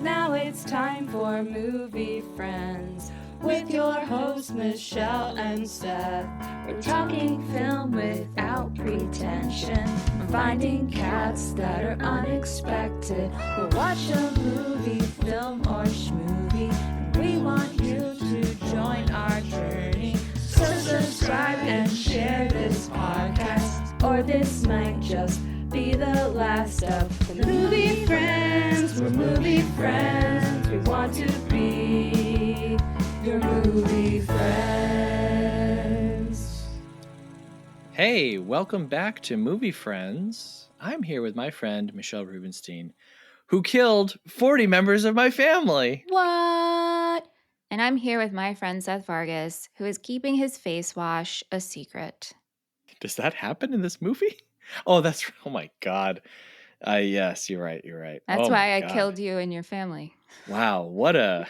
Now it's time for Movie Friends with your hosts Michelle and Seth. We're talking film without pretension. We're finding cats that are unexpected. We'll watch a movie, film, or schmovie. And we want you to join our journey. So subscribe and share this podcast, or this might just be the last of the Movie Friends. We're movie friends. We want to be your movie friends. Hey, welcome back to Movie Friends. I'm here with my friend Michelle Rubenstein, who killed 40 members of my family. What? And I'm here with my friend Seth Vargas, who is keeping his face wash a secret. Does that happen in this movie? Oh, my God. Yes, you're right. That's Oh why my I God. killed you and your family. Wow, what a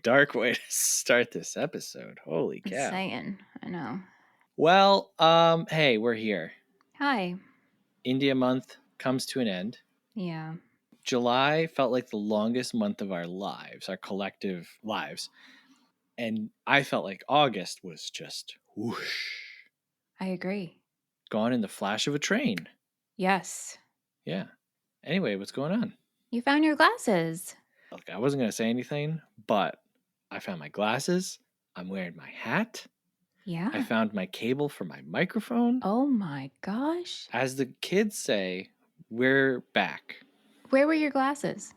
dark way to start this episode. Holy cow. Insane. I know. Well, hey, we're here. Hi. India month comes to an end. Yeah. July felt like the longest month of our lives, our collective lives. And I felt like August was just whoosh. I agree. Gone in the flash of a train. Yes. Yeah. Anyway, what's going on? You found your glasses. Look, I wasn't going to say anything, but I found my glasses. I'm wearing my hat. Yeah. I found my cable for my microphone. Oh my gosh. As the kids say, we're back. Where were your glasses?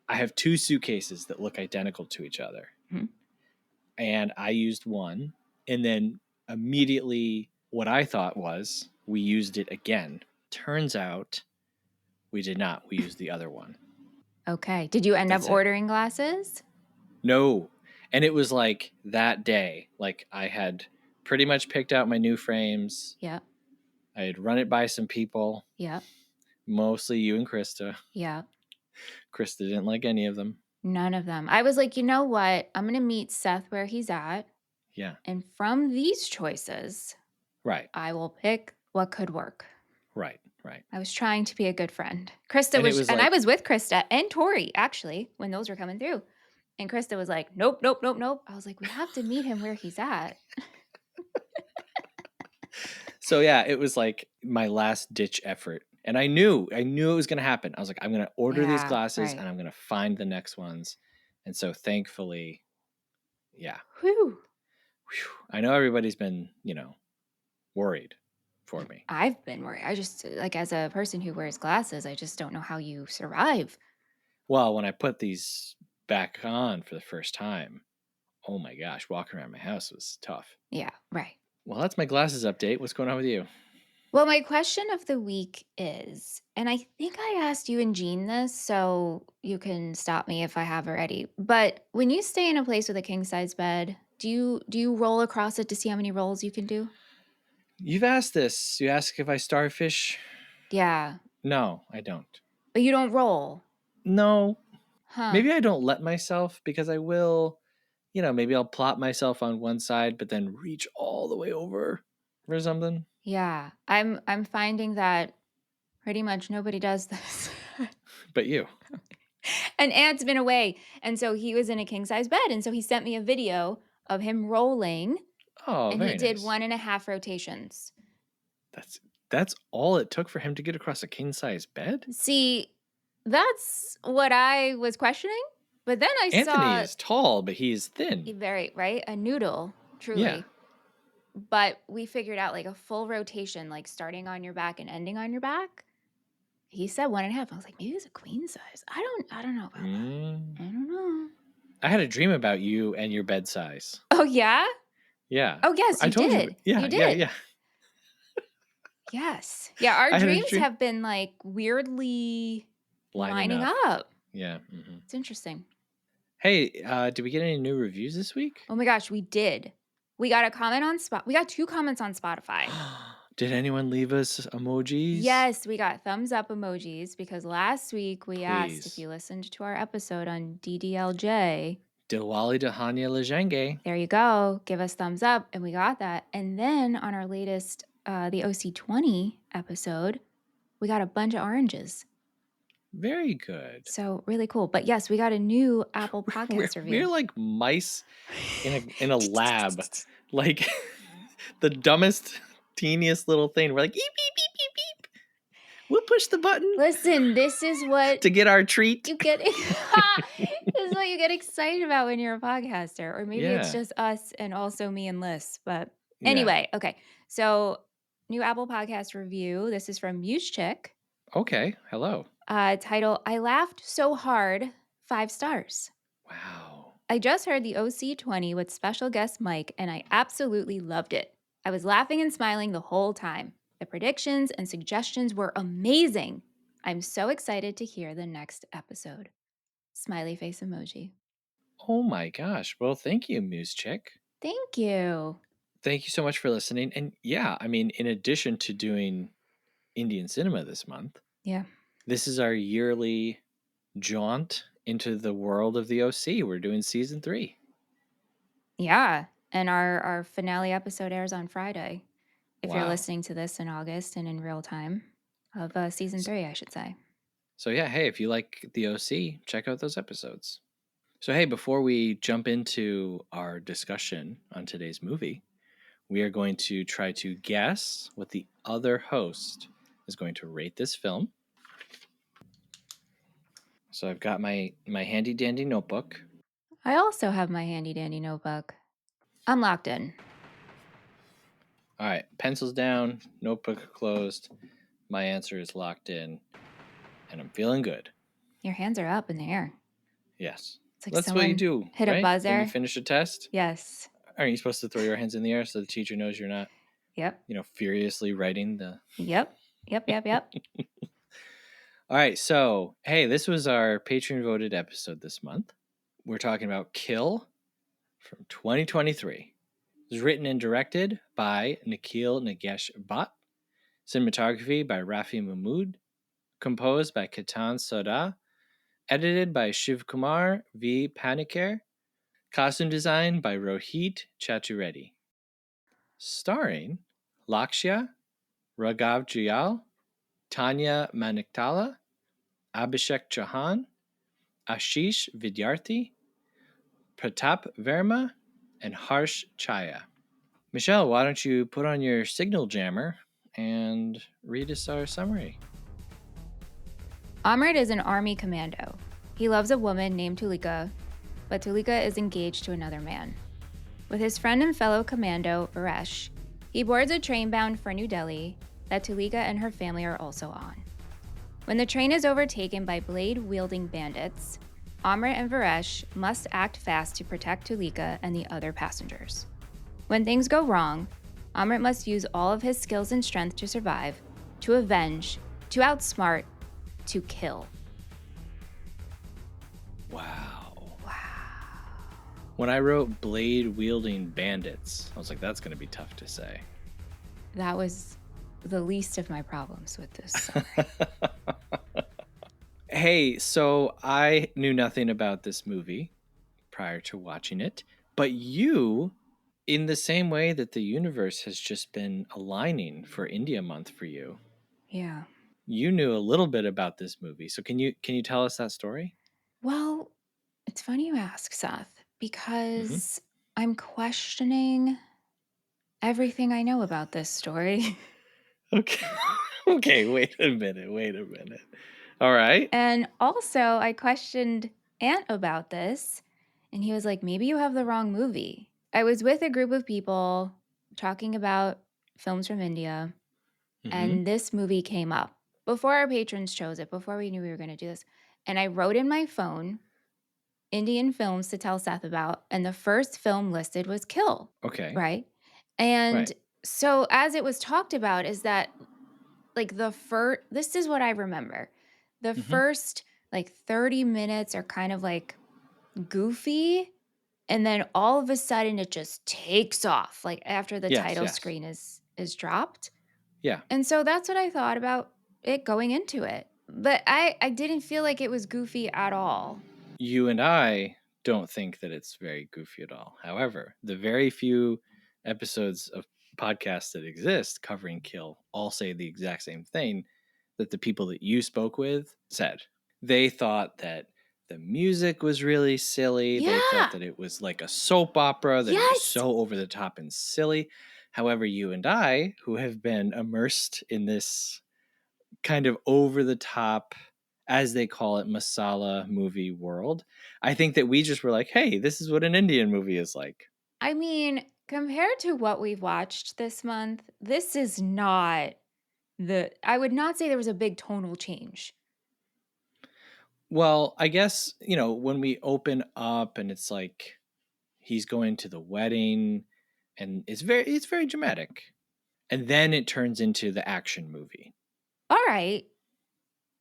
I have two suitcases that look identical to each other. Mm-hmm. And I used one, and then immediately what I thought was we used it again. Turns out we did not. We used the other one. Okay. Did you end up ordering glasses? No. And it was like that day. Like I had pretty much picked out my new frames. Yeah. I had run it by some people. Yeah. Mostly you and Krista. Yeah. Krista didn't like any of them. None of them. I was like, you know what? I'm going to meet Seth where he's at. Yeah. And from these choices, right, I will pick what could work. Right. I was trying to be a good friend. Krista was I was with Krista and Tori, actually, when those were coming through. And Krista was like, nope. I was like, we have to meet him where he's at. So, yeah, it was like my last ditch effort. And I knew it was going to happen. I was like, I'm going to order these glasses and I'm going to find the next ones. And so thankfully, yeah. Whew. I know everybody's been, worried for me. I've been worried. I just, like, as a person who wears glasses, I just don't know how you survive. Well, when I put these back on for the first time, oh my gosh, walking around my house was tough. Yeah, right. Well, that's my glasses update. What's going on with you? Well, my question of the week is, and I think I asked you and Jean this, so you can stop me if I have already, but when you stay in a place with a king-size bed, do you roll across it to see how many rolls you can do? You've asked this. You ask if I starfish. Yeah. No, I don't. But you don't roll? No. Huh. Maybe I don't let myself because I will, maybe I'll plop myself on one side but then reach all the way over or something. Yeah. I'm finding that pretty much nobody does this. But you. And Ant's been away. And so he was in a king-size bed. And so he sent me a video of him rolling. Oh, and very he did nice. 1.5 rotations. That's all it took for him to get across a king-size bed? See, that's what I was questioning. But then Anthony saw... Anthony is tall, but he is thin. Very, right? A noodle, truly. Yeah. But we figured out like a full rotation, like starting on your back and ending on your back. He said 1.5. I was like, maybe it's a queen size. I don't know about that. I don't know. I had a dream about you and your bed size. Oh, yeah? Yeah. Oh, yes, you did. Yeah, you did. Yeah. Yes. Yeah, our dreams have been like weirdly lining up. Yeah. Mm-hmm. It's interesting. Hey, did we get any new reviews this week? Oh my gosh, we did. We got a comment on we got 2 comments on Spotify. Did anyone leave us emojis? Yes, we got thumbs up emojis because last week we asked if you listened to our episode on DDLJ. Dilwali Dahania Lejenge. There you go. Give us thumbs up. And we got that. And then on our latest, the OC20 episode, we got a bunch of oranges. Very good. So really cool. But yes, we got a new Apple Podcast We're review. like mice in a lab, like the dumbest, teeniest little thing. We're like, beep, beep, beep, beep, beep. We'll push the button Listen, this is what to get our treat. you get. This is what you get excited about when you're a podcaster, or maybe it's Yeah. just us and also me and Liz. But Yeah. anyway, okay. So new Apple Podcast review. This is from Muse Chick. Okay. Hello. Title: I laughed so hard. 5 stars. Wow. I just heard the OC20 with special guest Mike, and I absolutely loved it. I was laughing and smiling the whole time. The predictions and suggestions were amazing. I'm so excited to hear the next episode. Smiley face emoji. Oh my gosh. Well, thank you, Muse Chick. Thank you. Thank you so much for listening. And yeah, I mean, in addition to doing Indian cinema this month, Yeah. this is our yearly jaunt into the world of the OC. We're doing season 3. Yeah. And our finale episode airs on Friday. If you're Wow. listening to this in August and in real time of season 3, I should say. So yeah, hey, if you like the OC, check out those episodes. So hey, before we jump into our discussion on today's movie, we are going to try to guess what the other host is going to rate this film. So I've got my handy dandy notebook. I also have my handy dandy notebook. I'm locked in. All right, pencils down, notebook closed. My answer is locked in, and I'm feeling good. Your hands are up in the air. Yes. It's like That's what you someone do, hit right? a buzzer. When you finish a test? Yes. Aren't you supposed to throw your hands in the air so the teacher knows you're not, Yep. furiously writing the... Yep. All right, so, hey, this was our Patreon-voted episode this month. We're talking about Kill from 2023. It was written and directed by Nikhil Nagesh Bhat. Cinematography by Rafi Mahmood. Composed by Ketan Soda. Edited by Shiv Kumar V. Panikkar. Costume design by Rohit Chaturvedi. Starring Lakshya, Raghav Jiyal, Tanya Maniktala, Abhishek Chauhan, Ashish Vidyarthi, Pratap Verma, and Harsh Chaya. Michelle, why don't you put on your signal jammer and read us our summary? Amrit is an army commando. He loves a woman named Tulika, but Tulika is engaged to another man. With his friend and fellow commando, Varesh, he boards a train bound for New Delhi that Tulika and her family are also on. When the train is overtaken by blade-wielding bandits, Amrit and Varesh must act fast to protect Tulika and the other passengers. When things go wrong, Amrit must use all of his skills and strength to survive, to avenge, to outsmart, to kill. Wow. When I wrote blade-wielding bandits, I was like, that's going to be tough to say. That was the least of my problems with this summary. Hey, so I knew nothing about this movie prior to watching it, but you, in the same way that the universe has just been aligning for India Month for you. Yeah. You knew a little bit about this movie. So can you tell us that story? Well, it's funny you ask, Seth, because I'm questioning everything I know about this story. Okay. Okay, wait a minute. All right. And also, I questioned Ant about this, and he was like, maybe you have the wrong movie. I was with a group of people talking about films from India, and this movie came up before our patrons chose it, before we knew we were going to do this. And I wrote in my phone Indian films to tell Seth about, and the first film listed was Kill. Okay. Right? And Right. so as it was talked about is that like this is what I remember. The first like 30 minutes are kind of like goofy, and then all of a sudden it just takes off like after the title screen is dropped. Yeah. And so that's what I thought about it going into it. But I didn't feel like it was goofy at all. You and I don't think that it's very goofy at all. However, the very few episodes of podcasts that exist covering Kill all say the exact same thing that the people that you spoke with said. They thought that the music was really silly. Yeah. They thought that it was like a soap opera, that it was Yes. so over the top and silly. However, you and I, who have been immersed in this kind of over the top, as they call it, masala movie world, I think that we just were like, hey, this is what an Indian movie is like. I mean, compared to what we've watched this month, this is not I would not say there was a big tonal change. Well, I guess, when we open up and it's like he's going to the wedding and it's very dramatic. And then it turns into the action movie. All right.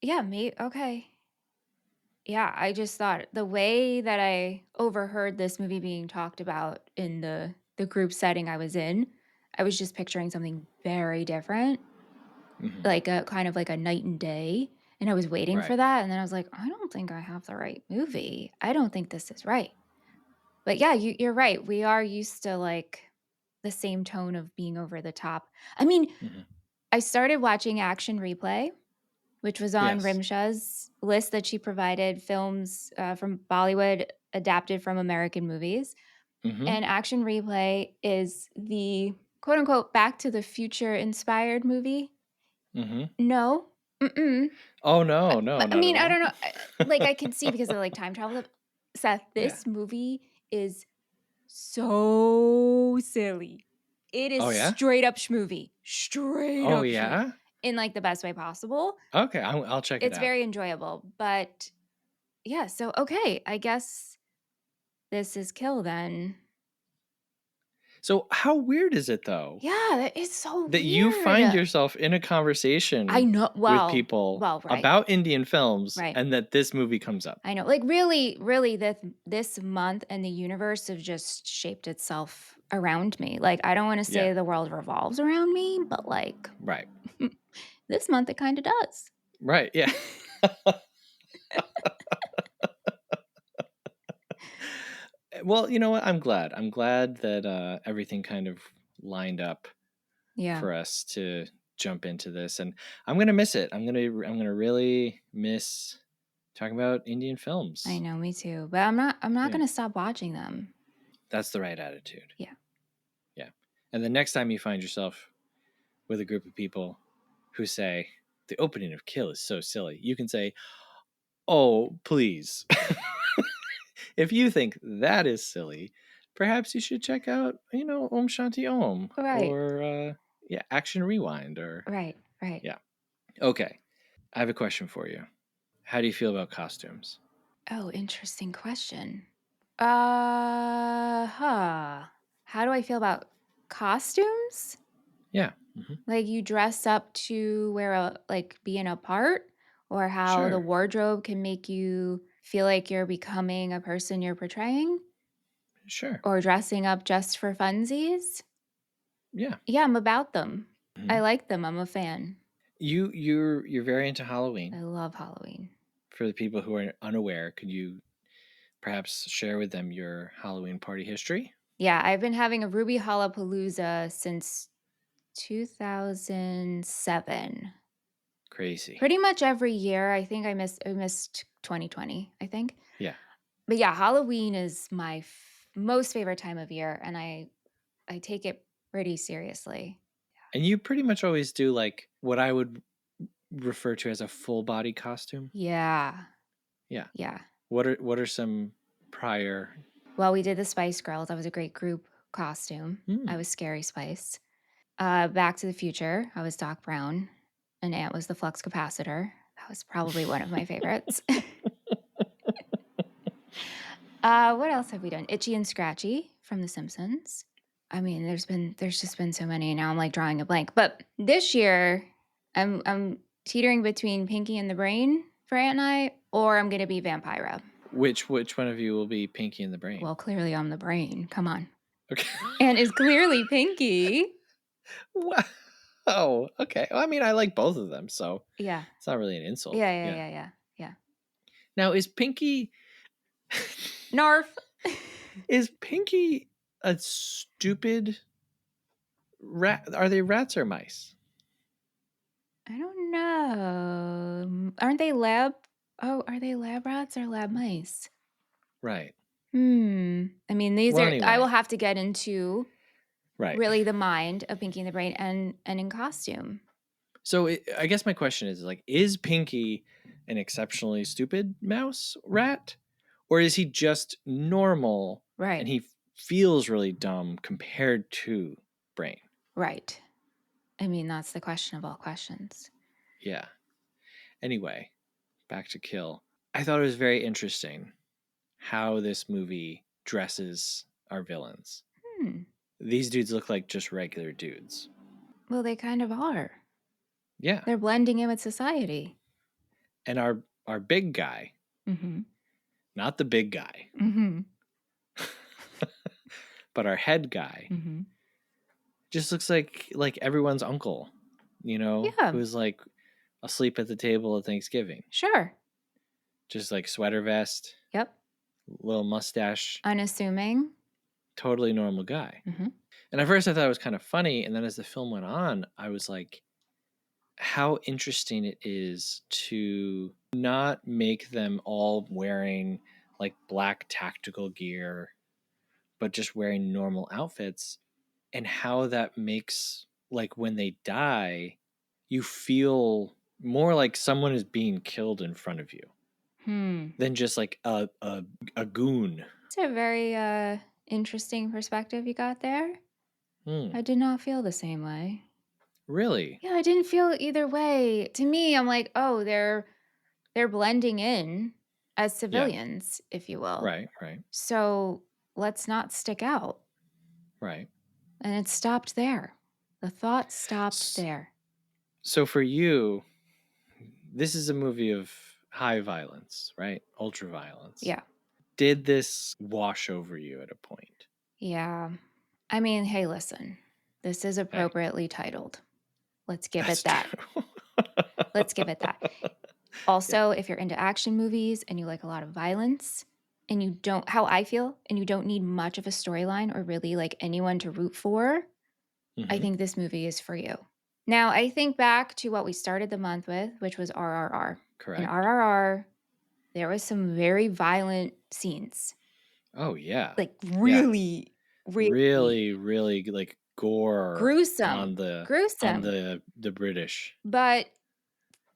Yeah, okay. Yeah, I just thought the way that I overheard this movie being talked about in the group setting I was in, I was just picturing something very different, Mhm. like a kind of like a night and day, and I was waiting for Right. that, and then I was like, "I don't think I have the right movie. I don't think this is right." But yeah, you're right. We are used to like the same tone of being over the top. I mean, Mhm. I started watching Action Replay, which was on Yes. Rimsha's list that she provided, films from Bollywood adapted from American movies. Mhm. And Action Replay is the quote unquote Back to the Future inspired movie. Mhm. No. Mm-mm. Oh no, no, I not at mean, I all. don't know. Like, I can see because of like time travel. Seth, Yeah. this movie is so silly. It is Oh yeah? straight up schmovie. Straight Oh up schmovie. yeah? In like the best way possible. Okay, I'll check it It's out. very enjoyable. But yeah, so okay, I guess this is Kill then. So how weird is it though Yeah, that is so that you weird. find yourself in a I conversation know. with people Right. about Indian films Right. and that this movie comes up? I know. Like really this month and the universe have just shaped itself around me. Like I don't want to Yeah. say the world revolves around me, but like Right. this month it kind of does. Right. Yeah. Well, you know what? I'm glad. I'm glad that everything kind of lined up Yeah. for us to jump into this, and I'm gonna miss it. I'm gonna really miss talking about Indian films. I know, me too. But I'm not Yeah, going to stop watching them. that's the right attitude. Yeah. Yeah, and the next time you find yourself with a group of people who say the opening of Kill is so silly, you can say, "Oh, please." If you think that is silly, perhaps you should check out, Om Shanti Om Right. or Action Rewind or Right. yeah. Okay, I have a question for you. How do you feel about costumes? Oh, interesting question. Huh. How do I feel about costumes? Yeah. Mm-hmm. Like you dress up to be in a part, or how the Sure. wardrobe can make you feel like you're becoming a person you're portraying, Sure. or dressing up just for funsies. Yeah. Yeah, I'm about them. Mm-hmm. I like them. I'm a fan. You're very into Halloween. I love Halloween. For the people who are unaware, could you perhaps share with them your Halloween party history? Yeah, I've been having a Ruby Hallapalooza since 2007. Crazy. Pretty much every year. I missed 2020, I think. Yeah. But yeah, Halloween is my most favorite time of year, and I take it pretty seriously. And you pretty much always do like what I would refer to as a full body costume. Yeah. Yeah. Yeah. What are some prior? Well, we did the Spice Girls. That was a great group costume. I Hmm. was Scary Spice. Back to the Future. I was Doc Brown, and Ant was the flux capacitor. That was probably one of my favorites. What else have we done? Itchy and Scratchy from The Simpsons. I mean, there's just been so many. Now I'm like drawing a blank. But this year, I'm teetering between Pinky and the Brain for Ant and I, or I'm gonna be Vampira. Which one of you will be Pinky in the Brain? Well, clearly I'm the Brain. Come on. Okay. And is clearly Pinky. Wow. Oh, okay. Well, I mean, I like both of them, so Yeah. it's not really an insult. Yeah. Now, is Pinky Narf. is Pinky a stupid rat? Are they rats or mice? I don't know. Aren't they lab? Oh, are they lab rats or lab mice? Right. I mean, these Well, are. I will anyway. have to get into Right. really the mind of Pinky and the Brain and in costume. So I guess my question is like, is Pinky an exceptionally stupid mouse rat? Or is he just normal Right. and he feels really dumb compared to Brain? Right. I mean, that's the question of all questions. Yeah. Anyway, back to Kill. I thought it was very interesting how this movie dresses our villains. These dudes look like just regular dudes. Well, they kind of are. Yeah. They're blending in with society. And our big guy, not the big guy, but our head guy, just looks like everyone's uncle, Yeah. who's like asleep at the table at Thanksgiving. Sure. Just like sweater vest. Yep. Little mustache. Unassuming. Totally normal guy. And at first I thought it was kind of funny. And then as the film went on, I was like, how interesting it is to not make them all wearing like black tactical gear, but just wearing normal outfits, and how that makes, like, when they die, you feel more like someone is being killed in front of you than just like a goon. It's a very interesting perspective you got there. I did not feel the same way. Really? Yeah, I didn't feel either way. To me, I'm like, oh, they're blending in as civilians, if you will. Right. So let's not stick out. Right. And it stopped there. The thought stopped there. So for you, this is a movie of high violence, right? Ultra violence. Yeah. Did this wash over you at a point? Yeah. I mean, hey, listen, this is appropriately titled. Let's give it that. Let's give it that. Also, if you're into action movies and you like a lot of violence and you don't, how I feel, and you don't need much of a storyline or really like anyone to root for, I think this movie is for you. Now, I think back to what we started the month with, which was RRR. Correct. In RRR, there was some very violent scenes. Oh, yeah. Like really like gore. Gruesome. On the British. But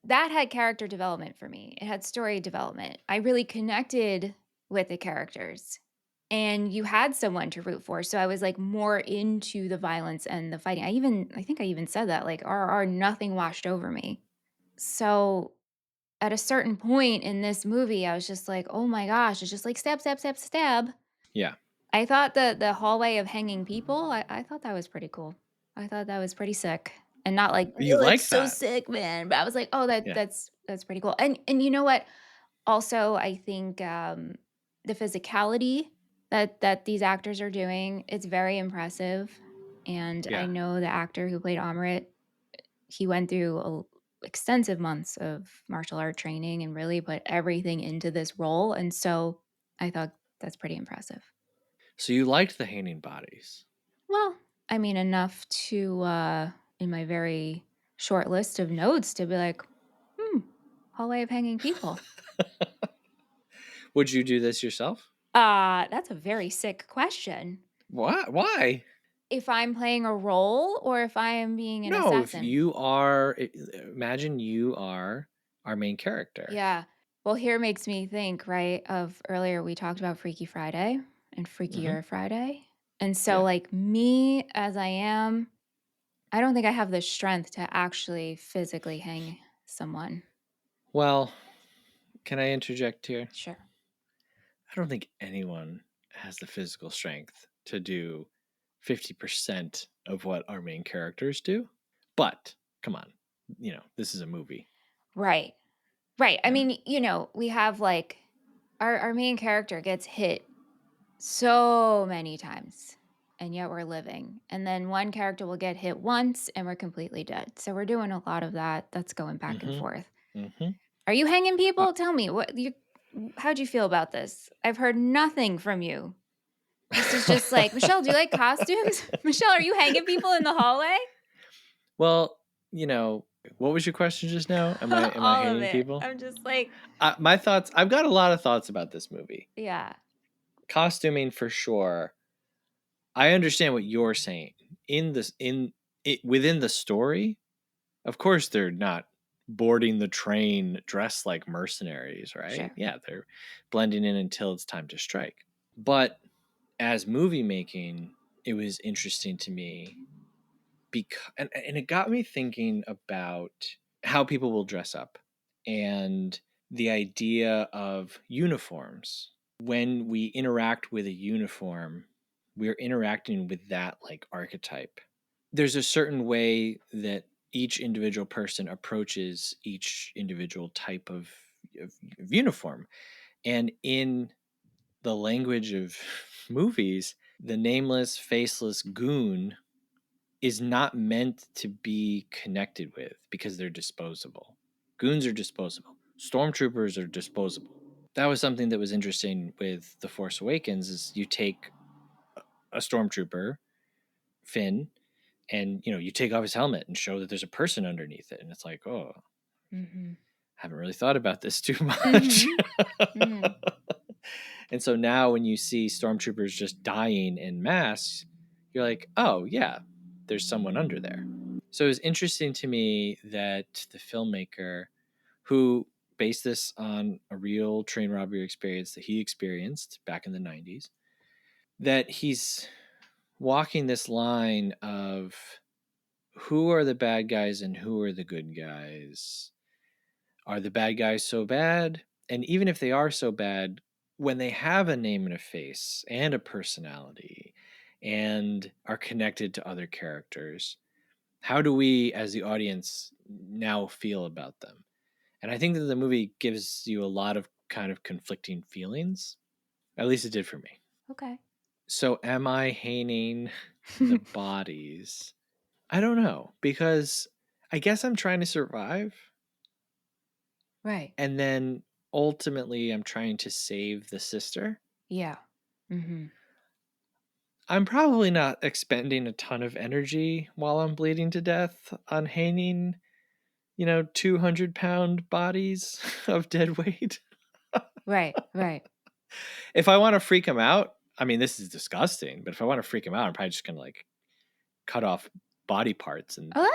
that had character development for me. It had story development. I really connected with the characters. And you had someone to root for. So I was like more into the violence and the fighting. I think I even said that, like RR, nothing washed over me. So at a certain point in this movie, I was just like, oh my gosh, it's just like stab, stab, stab, stab. Yeah. I thought the hallway of hanging people, I thought that was pretty cool. I thought that was pretty sick. And not like, You "Oh, like it's so that? sick, man." But I was like, oh, Yeah. that's pretty cool. And you know what? Also, I think the physicality that these actors are doing, it's very impressive. And I Yeah. know the actor who played Amrit, he went through extensive months of martial art training and really put everything into this role. And so I thought that's pretty impressive. So you liked the hanging bodies? Well, I mean, enough to, in my very short list of notes to be like, hallway of hanging people. Would you do this yourself? That's a very sick question. What? Why? If I'm playing a role or if I am being an No, assassin? if you are, imagine you are our main character. Yeah. Well, here makes me think, right, of earlier we talked about Freaky Friday and Freakier Friday. And so, like, me as I am, I don't think I have the strength to actually physically hang someone. Well, can I interject here? Sure. I don't think anyone has the physical strength to do 50% of what our main characters do. But come on, this is a movie. Right. Right. I mean, we have like our main character gets hit so many times and yet we're living. And then one character will get hit once and we're completely dead. So we're doing a lot of that. That's going back and forth. Are you hanging people? Tell me how'd you feel about this? I've heard nothing from you. This is just like, Michelle, do you like costumes? Michelle, are you hanging people in the hallway? Well, What was your question just now? Am I All of hating it. people? I'm just like, My thoughts. I've got a lot of thoughts about this movie. yeah, Costuming for sure. I understand what you're saying. Within the story, of course they're not boarding the train dressed like mercenaries, right? sure. Yeah, they're blending in until it's time to strike. But as movie making, it was interesting to me because and it got me thinking about how people will dress up and the idea of uniforms. When we interact with a uniform, we're interacting with that like archetype. There's a certain way that each individual person approaches each individual type of uniform. And in the language of movies, the nameless, faceless goon is not meant to be connected with because they're disposable. Goons are disposable. Stormtroopers are disposable. That was something that was interesting with The Force Awakens is you take a stormtrooper, Finn, and you take off his helmet and show that there's a person underneath it. And it's like, oh, Mm-hmm. haven't really thought about this too much. Mm-hmm. Mm-hmm. And so now when you see stormtroopers just dying in mass, you're like, oh yeah, there's someone under there. So it was interesting to me that the filmmaker who based this on a real train robbery experience that he experienced back in the 90s, that he's walking this line of who are the bad guys and who are the good guys? Are the bad guys so bad? And even if they are so bad, when they have a name and a face and a personality and are connected to other characters, how do we as the audience now feel about them? And I think that the movie gives you a lot of kind of conflicting feelings. At least it did for me. Okay. So am I hating the bodies? I don't know, because I guess I'm trying to survive. Right. And then ultimately I'm trying to save the sister. Yeah. Mm-hmm. I'm probably not expending a ton of energy while I'm bleeding to death on hanging, 200-pound bodies of dead weight. Right. Right. If I want to freak him out, I mean, this is disgusting, but if I want to freak him out, I'm probably just going to like cut off body parts and, Oh,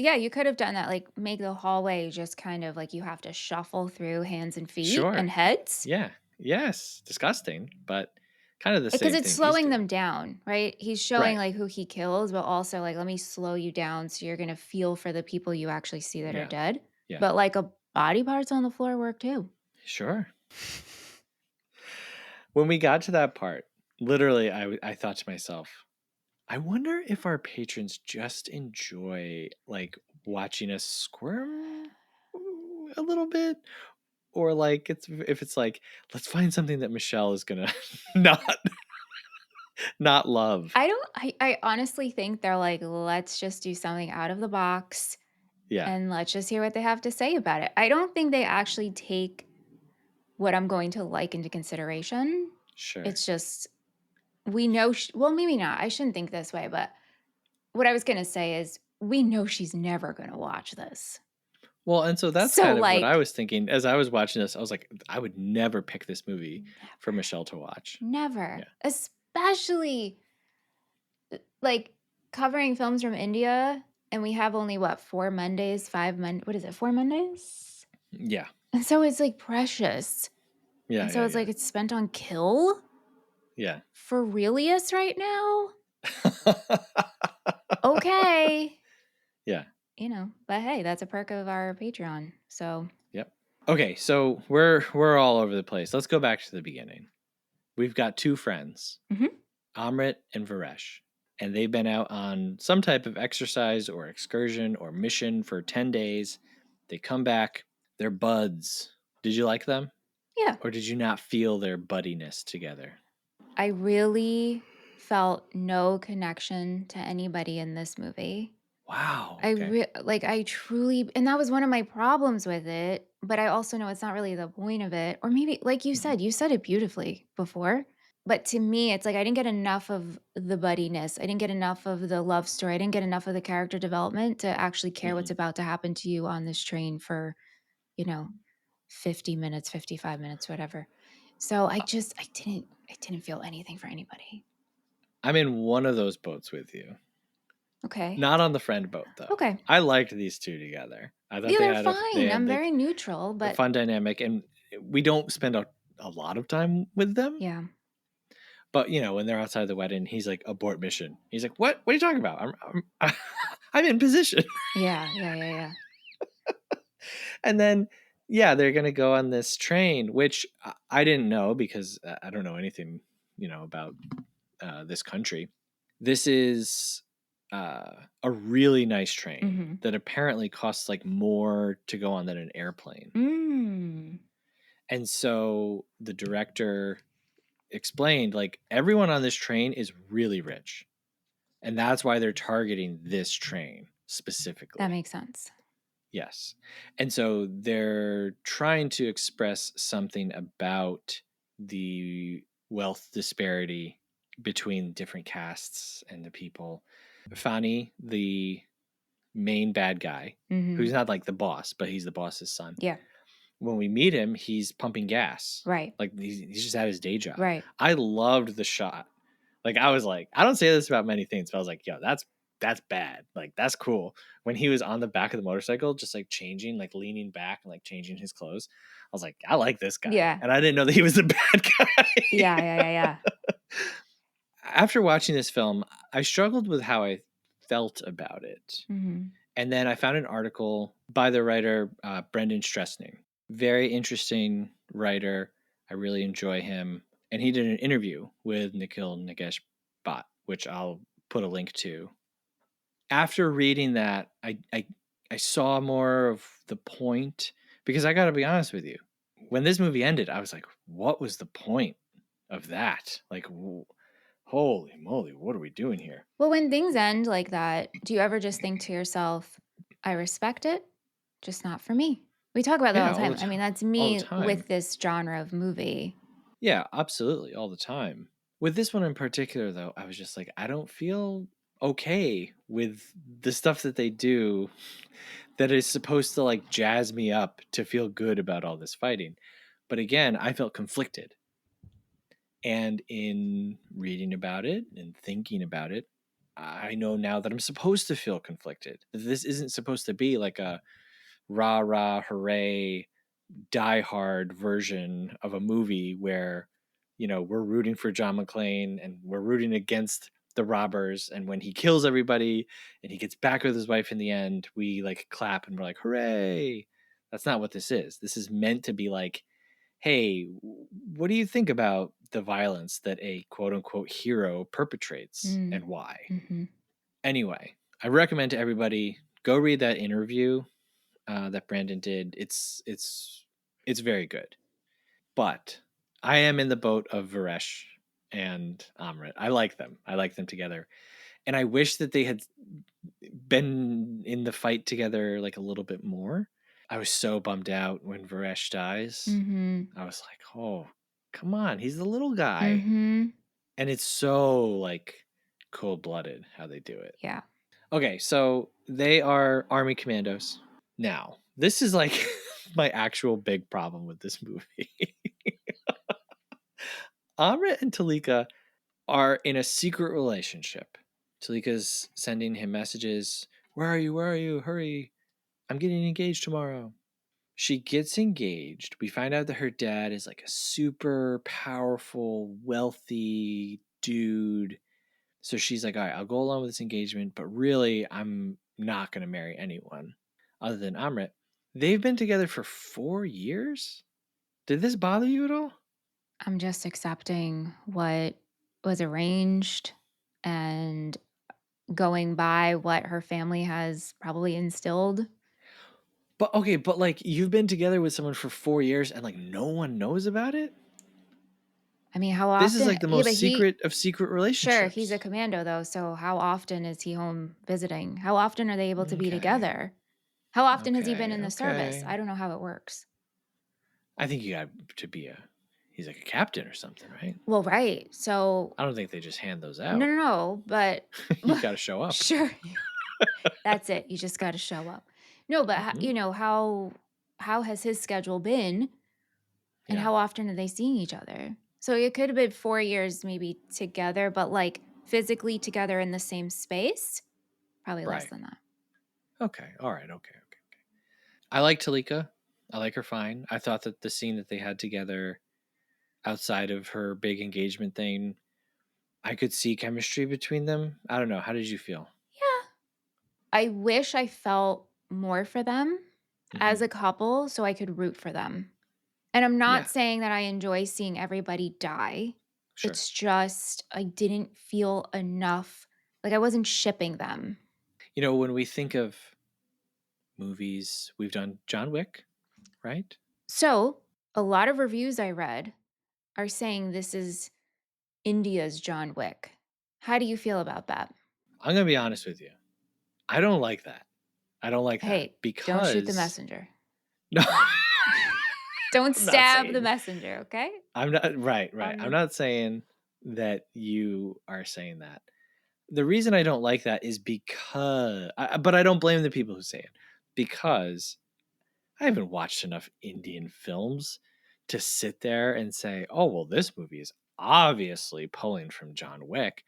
yeah, you could have done that. Like, make the hallway just kind of like you have to shuffle through hands and feet sure. and heads. Yeah. Yes. Disgusting, but kind of the Because same it's thing he's slowing doing. them down, right? He's showing Right. like who he kills, but also like, let me slow you down so you're gonna feel for the people you actually see that are Yeah. dead. Yeah. But like a body parts on the floor work too. Sure. When we got to that part, literally, I thought to myself, I wonder if our patrons just enjoy like watching us squirm a little bit, or like if it's like let's find something that Michelle is gonna not not love. I honestly think they're like, let's just do something out of the box Yeah, and let's just hear what they have to say about it. I don't think they actually take what I'm going to like into consideration. sure. It's just we know well, maybe not. I shouldn't think this way, but what I was going to say is we know she's never going to watch this. Well, and so that's So kind of what I like was thinking as I was watching this. I was like, I would never pick this movie for never, Michelle to watch. never, Yeah, especially like covering films from India and we have only what, 4 Mondays, 5 Mondays, what is it? 4 Mondays? yeah, And so it's like precious. yeah, And so yeah, it's like it's spent on kill yeah, for realius right now. yeah. Okay. Yeah. But hey, that's a perk of our Patreon. So, Yep. Okay, so we're all over the place. Let's go back to the beginning. We've got two friends, mhm. Amrit and Varesh, and they've been out on some type of exercise or excursion or mission for 10 days. They come back, they're buds. Did you like them? Yeah. Or did you not feel their buddiness together? I really felt no connection to anybody in this movie. Wow. I Okay. like I truly, and that was one of my problems with it, but I also know it's not really the point of it. Or maybe like Mhm. you said it beautifully before. But to me, it's like I didn't get enough of the buddiness. I didn't get enough of the love story. I didn't get enough of the character development to actually care what's Mhm. about to happen to you on this train for, you know, 50 minutes, 55 minutes, whatever. So I didn't feel anything for anybody. I'm in one of those boats with you. Okay. Not on the friend boat though. Okay. I liked these two together. I thought Yeah, they're they fine. had I'm like very neutral, a but fun dynamic, and we don't spend a lot of time with them. yeah. But when they're outside the wedding, he's like, abort mission. He's like, what? What are you talking about? I'm in position. Yeah, yeah, yeah, yeah. And then, yeah, they're gonna go on this train, which I didn't know because I don't know anything, about this country. This is a really nice train Mhm. that apparently costs like more to go on than an airplane. Mm. And so the director explained like everyone on this train is really rich. And that's why they're targeting this train That specifically. makes sense. Yes. And so they're trying to express something about the wealth disparity between different castes and the people. Fani, the main bad guy, who's Mhm. not like the boss, but he's the boss's son. Yeah. When we meet him, he's pumping gas. Right. Like he's just at his day job. Right. I loved the shot. Like I was like, I don't say this about many things, but I was like, yo, that's bad. Like that's cool. When he was on the back of the motorcycle, just like changing, like leaning back and like changing his clothes, I was like, I like this guy. Yeah. And I didn't know that he was the bad guy. Yeah, yeah, yeah, yeah. After watching this film, I struggled with how I felt about it. Mhm. And then I found an article by the writer Brandon Streussnig. Very interesting writer. I really enjoy him. And he did an interview with Nikhil Nagesh Bhat, which I'll put a link to. After reading that, I saw more of the point because I got to be honest with you. When this movie ended, I was like, what was the point of that? Like, holy moly, what are we doing here? Well, when things end like that, do you ever just think to yourself, I respect it, just not for me? We talk about that all Yeah, the time. I mean, that's all the me time. with this genre of movie. Yeah, absolutely, all the time. With this one in particular, though, I was just like, I don't feel okay with the stuff that they do that is supposed to like jazz me up to feel good about all this fighting. But again, I felt conflicted. And in reading about it and thinking about it, I know now that I'm supposed to feel conflicted. That this isn't supposed to be like a rah rah hooray die hard version of a movie where we're rooting for John McClane and we're rooting against the robbers, and when he kills everybody and he gets back with his wife in the end, we like clap and we're like hooray. That's not what this is. This is meant to be like, hey, what do you think about the violence that a quote unquote hero perpetrates Mm. and why? Mm-hmm. Anyway, I recommend to everybody go read that interview that Brandon did. It's very good. But I am in the boat of Varesh and Amrit. I like them. I like them together. And I wish that they had been in the fight together like a little bit more. I was so bummed out when Varesh dies. Mm-hmm. I was like, oh, come on. He's the little guy. Mm-hmm. And it's so like cold blooded how they do it. Yeah. Okay, so they are army commandos. Now, this is like my actual big problem with this movie. Amrit and Talika are in a secret relationship. Talika's sending him messages. Where are you? Where are you? Hurry. I'm getting engaged tomorrow. She gets engaged. We find out that her dad is like a super powerful, wealthy dude. So she's like, all right, I'll go along with this engagement, but really, I'm not going to marry anyone other than Amrit. They've been together for 4 years? Did this bother you at all? I'm just accepting what was arranged and going by what her family has probably instilled. But okay, but like you've been together with someone for 4 years and like no one knows about it? I mean, how This is often? like the Yeah, most but he, secret of secret sure, he's a relationships. commando though. So how often is he home visiting? How often are they able to be Okay. together? How often has he been Okay. in the service? Okay. I don't know how it works. I think you got to be a He's like a captain or something, right? Well, right. So I don't think they just hand those no, out. no, no, but You got to show up. sure. That's it. You just got to show up. No, but Mhm. how has his schedule been, and Yeah. how often are they seeing each other? So it could have been 4 years maybe together, but like physically together in the same space, probably less Right. than that. Okay. All right. Okay. I like Talika. I like her fine. I thought that the scene that they had together outside of her big engagement thing, I could see chemistry between them. I don't know. How did you feel? Yeah. I wish I felt more for them Hmm. as a couple so I could root for them. And I'm not Yeah. saying that I enjoy seeing everybody die. Sure. It's just I didn't feel enough, like I wasn't shipping them. When we think of movies, we've done John Wick, right? So, a lot of reviews I read are saying this is India's John Wick. How do you feel about that? I'm going to be honest with you. I don't like that. I don't like that Hey, don't shoot the because messenger. no, Don't I'm not stab the saying messenger, okay? I'm not right. I'm Um, not saying that you are saying that. The reason I don't like that is but I don't blame the people who say it because I haven't watched enough Indian films to sit there and say, oh, well, this movie is obviously pulling from John Wick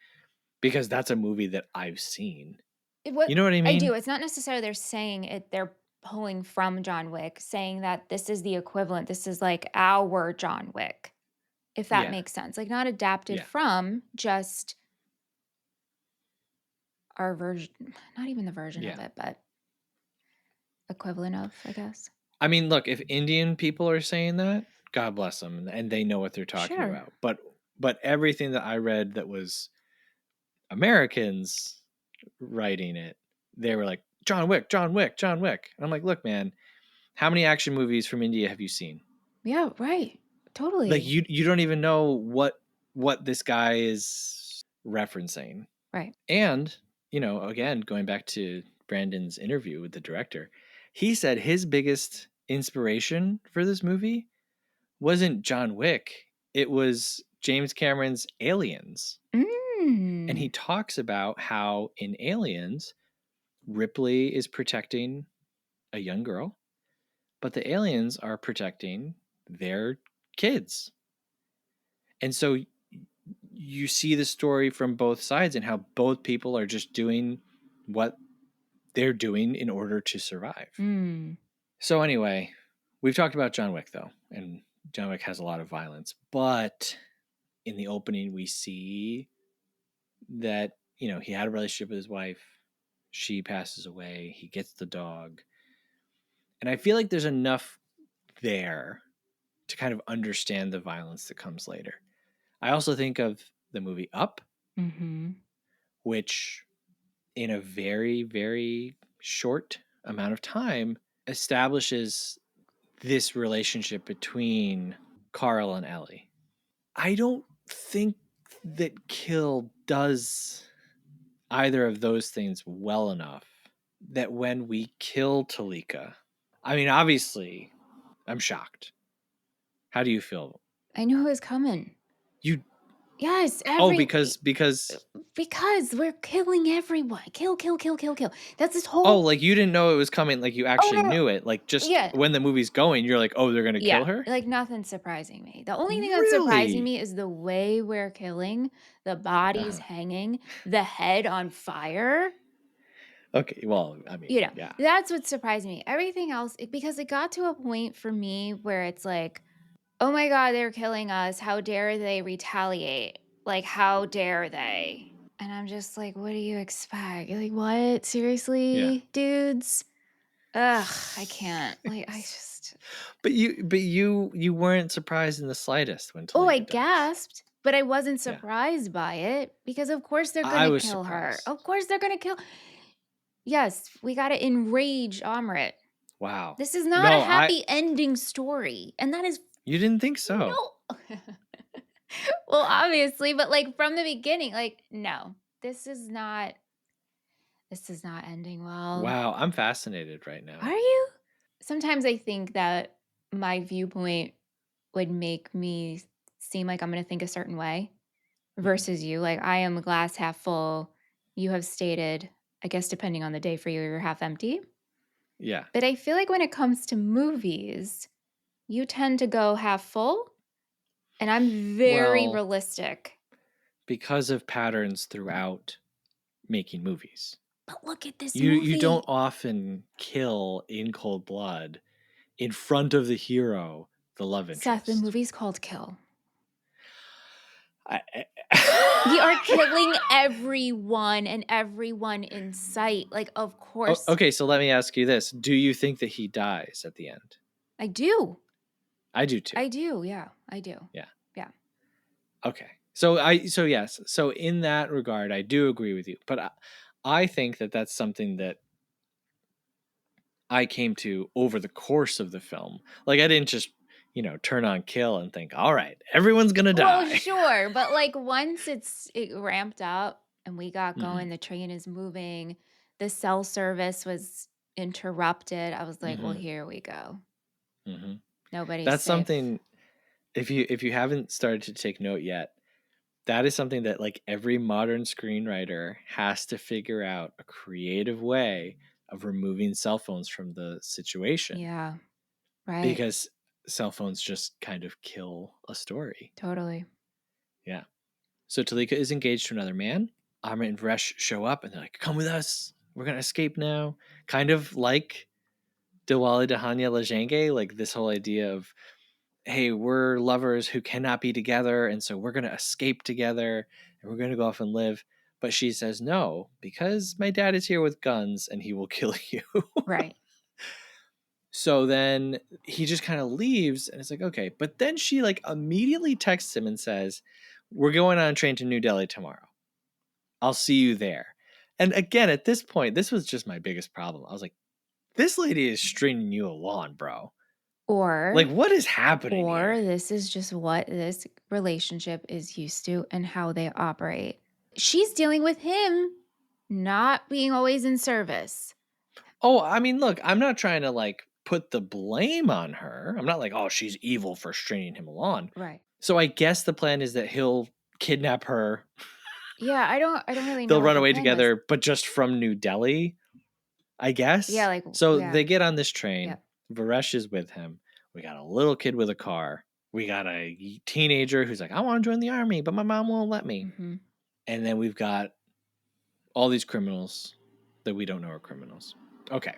because that's a movie that I've seen. You what know what I I mean? do, it's not necessarily they're saying it, they're pulling from John Wick, saying that this is the equivalent. This is like our John Wick, if that Yeah. makes sense. Like not adapted Yeah. from, just our version, not even the version of Yeah. it, but equivalent of, I guess. I mean, look, if Indian people are saying that, God bless them, and they know what they're talking Sure. about. But everything that I read that was Americans writing it, they were like, John Wick, John Wick, John Wick. And I'm like, look, man, how many action movies from India have you seen? Yeah, right. Like Totally. you don't even know what this guy is referencing. Right. And, again, going back to Brandon's interview with the director, he said his biggest inspiration for this movie wasn't John Wick. It was James Cameron's Aliens. And he Mm. talks about how in Aliens, Ripley is protecting a young girl, but the aliens are protecting their kids. And so you see the story from both sides and how both people are just doing what they're doing in order to survive. Mm. So anyway, we've talked about John Wick though, and John Wick has a lot of violence, but in the opening we see that, he had a relationship with his wife, she passes away, he gets the dog. And I feel like there's enough there to kind of understand the violence that comes later. I also think of the movie Up, Mm-hmm. which in a very, very short amount of time establishes this relationship between Carl and Ellie. I don't think that Kill does either of those things well enough that when we kill Talika, I mean, obviously, I'm shocked. How do you feel? I knew it was coming. You Yes, because because we're killing everyone. Kill, kill, kill, kill, kill. That's this oh, whole. like you didn't know it was coming, like you Oh actually no, no. knew it. Like just Yeah, when the movie's going, you're like, "Oh, they're going to yeah. kill her?" Like nothing's surprising me. The only thing that's surprising Really? me is the way we're killing, the bodies Uh-huh. hanging, the head on fire. Okay, well, I mean, yeah. That's what surprised me. Everything else, because it got to a point for me where it's like, oh my God, they're killing us. How dare they retaliate? Like, how dare they? And I'm just like, what do you expect? Like, what? Yeah. Seriously, dudes? Ugh, I can't. Like, I just. But you weren't surprised in the slightest when Oh, I Talika dies. gasped, but I wasn't Yeah. surprised by it because, of course, they're I gonna was kill her. surprised. Of course, they're gonna kill. Yes, we gotta enrage Amrit. Wow. This is not a No, happy ending story, and that is you didn't think so. no. Well, obviously, but like from the beginning, like no, this is not. This is not ending well. Wow, I'm fascinated right Are now. you? Sometimes I think that my viewpoint would make me seem like I'm going to think a certain way Mhm. versus you. Like, I am a glass half full. You have stated, I guess, depending on the day for you, you're half empty. Yeah. But I feel like when it comes to movies, you tend to go half full, and I'm very Well, realistic. because of patterns throughout making movies. But look at this You don't movie. often kill in cold blood in front of the hero, the love Seth, the interest. movie's called Kill. I We are killing everyone and everyone in sight. Like, of course. Okay, so let me ask you this. Do you think that he dies at the end? I do. I do too. I do. Yeah, I do. Yeah. Yeah. Okay. So yes. So in that regard, I do agree with you. But I think that that's something that I came to over the course of the film. Like I didn't just, turn on Kill and think, all right, everyone's gonna Well, die. sure, but like once it ramped up and we got Mhm. going, the train is moving, the cell service was interrupted. I was like, well, Mhm. here we go. Mhm. Nobody's That's safe. something. If you haven't started to take note yet, that is something that like every modern screenwriter has to figure out a creative way of removing cell phones from the situation Yeah, right. because cell phones just kind of kill a story. Totally. Yeah. So Talika is engaged to another man. Amrit and Varesh show up and they're like, "Come with us. We're gonna escape now." Kind of like Diwali Dahania Lajenge, like this whole idea of, hey, we're lovers who cannot be together, and so we're gonna escape together and we're gonna go off and live. But she says no, because my dad is here with guns and he will kill you. Right. So then he just kind of leaves and it's like, okay. But then she like immediately texts him and says, "We're going on a train to New Delhi tomorrow. I'll see you there." And again, at this point, this was just my biggest problem. I was like, this lady is stringing you along, bro. Like, Or what is happening here? or this is just what this relationship is used to and how they operate. She's dealing with him not being always in service. Oh, I mean, look, I'm not trying to like put the blame on her. I'm not like, oh, she's evil for stringing him along. Right. So I guess the plan is that he'll kidnap her. Yeah, I don't really know They'll what run the away plan was. together, but just from New Delhi, I Yeah, guess. like So yeah. they get on this Yeah. train. Varesh is with him. We got a little kid with a car. We got a teenager who's like, I want to join the army, but my mom won't let me. Mhm. And then we've got all these criminals that we don't know are criminals. Okay.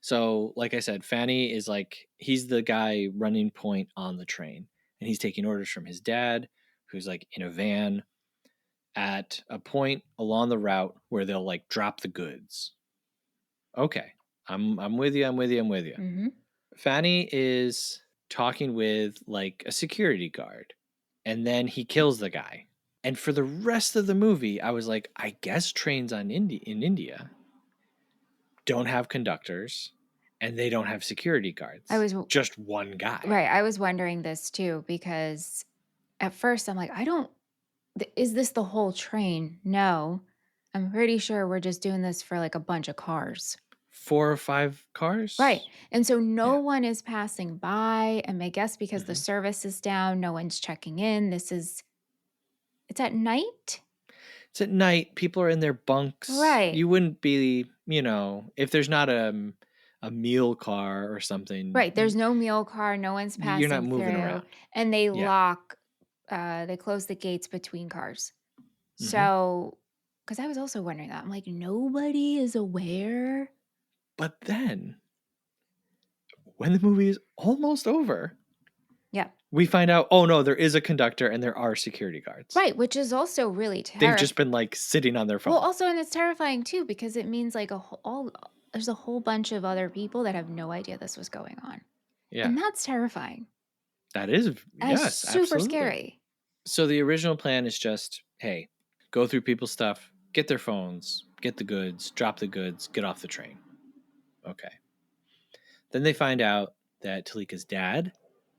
So, like I said, Fanny is like, he's the guy running point on the train. And he's taking orders from his dad, who's like in a van at a point along the route where they'll like drop the goods. Okay. I'm with you. I'm with you. I'm with you. Mhm. Fanny is talking with like a security guard. And then he kills the guy. And for the rest of the movie, I was like, I guess trains in India don't have conductors and they don't have security I guards. was Just one guy. right, I was wondering this too because at first I'm like, I don't is this the whole train? No. I'm pretty sure we're just doing this for like a bunch of cars. 4 or 5 Right. cars? And so no Yeah. one is passing by. And I guess because the Mhm. service is down, no one's checking in. It's at night? It's at night. People are in their bunks. Right. You wouldn't be, if there's not a meal car or something, Right. There's no meal car. No one's you're not passing moving through. around. And Yeah. they close the gates between cars. Mhm. So, because I was also wondering that. I'm like, nobody is aware. But then when the movie is almost over, Yeah. we find out, oh no, there is a conductor and there are security guards. Right. Which is also really They've just terrifying. been like sitting on their Well, phone. also, and it's terrifying too because it means like there's a whole bunch of other people that have no idea this was going on. Yeah. And that's terrifying. That is, That's yes, super absolutely. scary. So the original plan is just, hey, go through people's stuff, get their phones, get the goods, drop the goods, get off the train. Okay. Then they find out that Talika's dad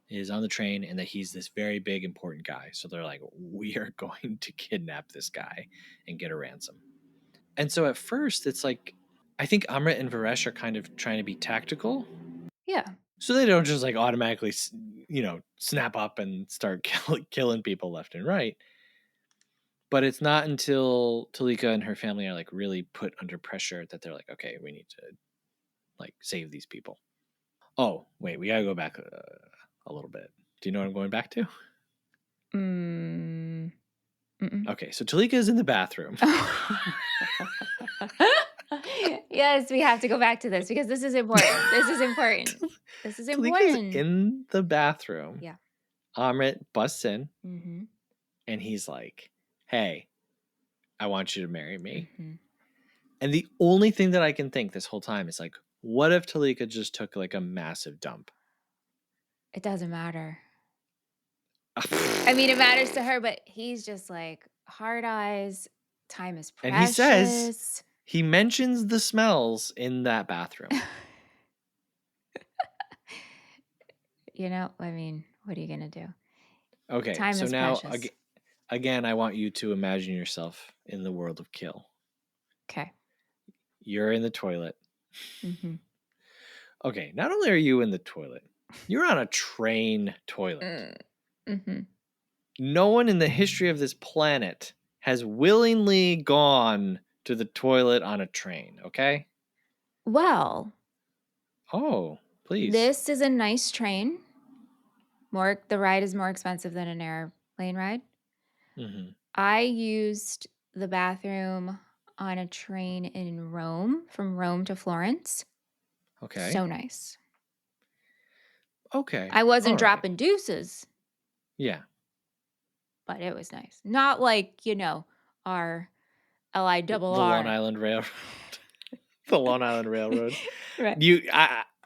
is on the train and that he's this very big, important guy. So they're like, we are going to kidnap this guy and get a ransom. And so at first, it's like, I think Amrit and Varesh are kind of trying to be tactical. Yeah. So they don't just like automatically, snap up and start killing people left and right. But it's not until Talika and her family are like really put under pressure that they're like, okay, we need to like save these people. Oh, wait, we gotta go back a little bit. Do you know what I'm going back to? Okay, so Talika is in the bathroom. Yes, we have to go back to this because this is important. This is important. This is important. Talika's in the bathroom. Yeah. Amrit busts in, Mm-hmm. and he's like, hey, I want you to marry me. Mm-hmm. And the only thing that I can think this whole time is like, what if Talika just took like a massive dump? It doesn't matter. I mean, it matters to her, but he's just like, hard eyes, time is precious. And he says, he mentions the smells in that bathroom. I mean, what are you going to do? Okay, Time so is now precious. again, I want you to imagine yourself in the world of Kill. Okay. You're in the toilet. Mm-hmm. Okay, not only are you in the toilet, you're on a train toilet. Mm-hmm. No one in the history of this planet has willingly gone to the toilet on a train, okay? Well. Oh, please. This is a nice train. The ride is more expensive than an airplane ride. Mm-hmm. I used the bathroom on a train in Rome, from Rome to Florence. Okay. So nice. Okay. I wasn't dropping deuces. Yeah. But it was nice. Not like, our LIRR. The Long Island Railroad. The Long Island Railroad. Right.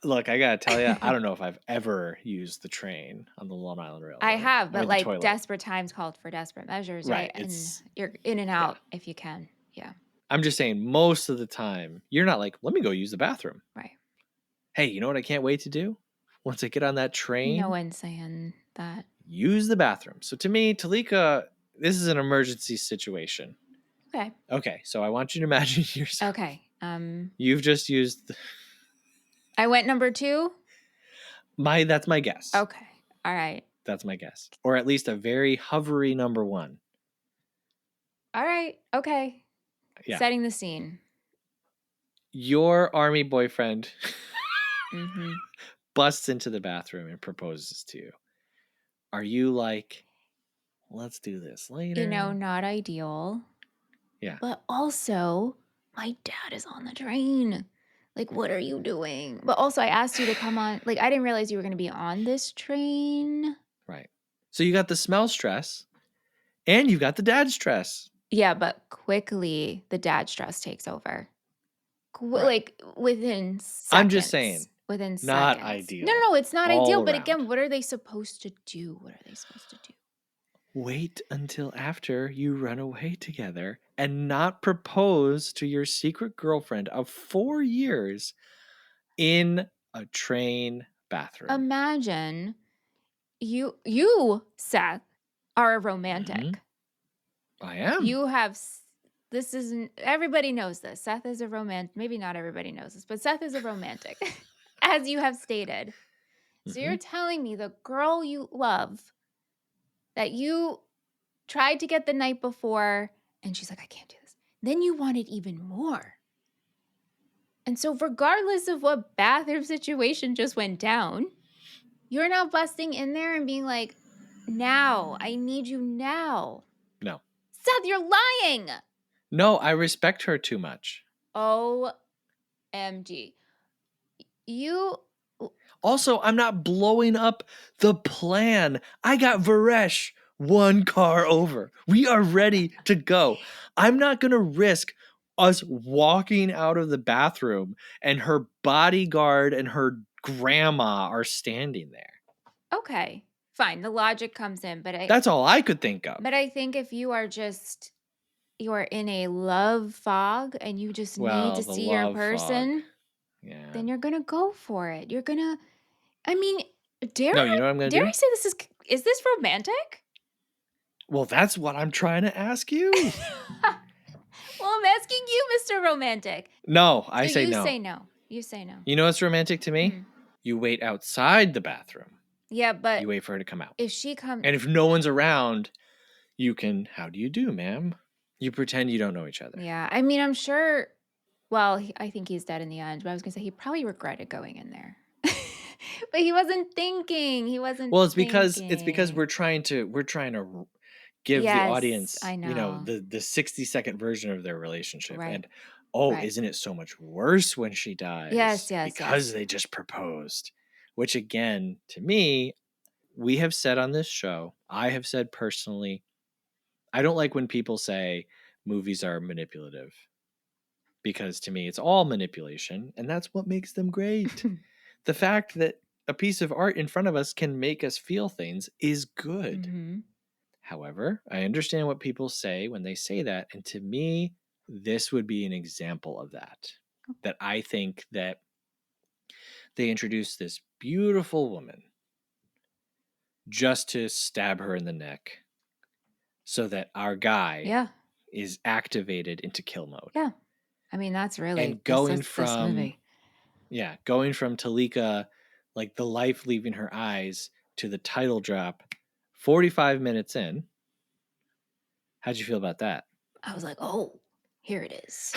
Look, I gotta tell you, I don't know if I've ever used the train on the Long Island Railroad. I have, but like toilet. desperate times called for desperate measures, right? And you're in and out if you can. Yeah. I'm just saying, most of the time, you're not like, let me go use the bathroom. Right. Hey, you know what I can't wait to do? Once I get on that train, no one's saying that. Use the bathroom. So to me, Talika, this is an emergency situation. Okay. Okay, so I want you to imagine yourself. Okay. You've just used. I went number 2. That's my guess. Okay. All right. That's my guess, or at least a very hovery number 1. All right. Okay. Yeah. Setting the scene. Your army boyfriend Mm-hmm. busts into the bathroom and proposes to you. Are you like, let's do this later? Not ideal. Yeah. But also, my dad is on the train. Like, what are you doing? But also, I asked you to come on. Like, I didn't realize you were going to be on this train. Right. So you got the smell stress and you've got the dad stress. Yeah, but quickly, the dad stress takes over. Like, within seconds. I'm just saying. Within seconds. Not ideal. No, it's not All ideal. around. But again, what are they supposed to do? Wait until after you run away together and not propose to your secret girlfriend of 4 years in a train bathroom. Imagine you, Seth, are a romantic. Mm-hmm. I am. You have, this isn't, everybody knows this. Seth is a romantic, maybe not everybody knows this, but Seth is a romantic, as you have stated. So you're telling me the girl you love that you tried to get the night before, and she's like, I can't do this. Then you wanted even more. And so regardless of what bathroom situation just went down, you're now busting in there and being like, now, I need you now. No. Seth, you're lying. No, I respect her too much. OMG. Also, I'm not blowing up the plan. I got Varesh 1 car over. We are ready to go. I'm not going to risk us walking out of the bathroom and her bodyguard and her grandma are standing there. Okay, fine. The logic comes in, but that's all I could think of. But I think if you are in a love fog and you just need to see your person, then you're gonna go for it. You're gonna. I mean, you know what I'm gonna do? Dare I say is this romantic? Well, that's what I'm trying to ask you. Well, I'm asking you, Mr. Romantic. No, I say no. You say no. You say no. You know what's romantic to me? you wait outside the bathroom. Yeah, but you wait for her to come out. if she comes, and if no one's around, you can, how do you do, ma'am? You pretend you don't know each other. yeah, I mean, I'm sure. Well, I think he's dead in the end, but I was gonna say he probably regretted going in there, but he wasn't thinking. He wasn't Well, it's because thinking. we're trying to give the Yes, audience, I know. the 60-second version of their relationship. Right. And oh, Right. isn't it so much worse when she dies? Yes, yes, Because yes. they just proposed. Which again, to me, we have said on this show, I have said personally, I don't like when people say movies are manipulative. Because to me, it's all manipulation, and that's what makes them great. The fact that a piece of art in front of us can make us feel things is good. Mhm. However, I understand what people say when they say that, and to me, this would be an example of that. That I think that they introduced this beautiful woman just to stab her in the neck so that our guy Yeah. is activated into kill mode. Yeah. I mean, that's really And going this from movie. going from Talika, like the life leaving her eyes, to the title drop 45 minutes in. How'd you feel about that? I was like, "Oh, here it is."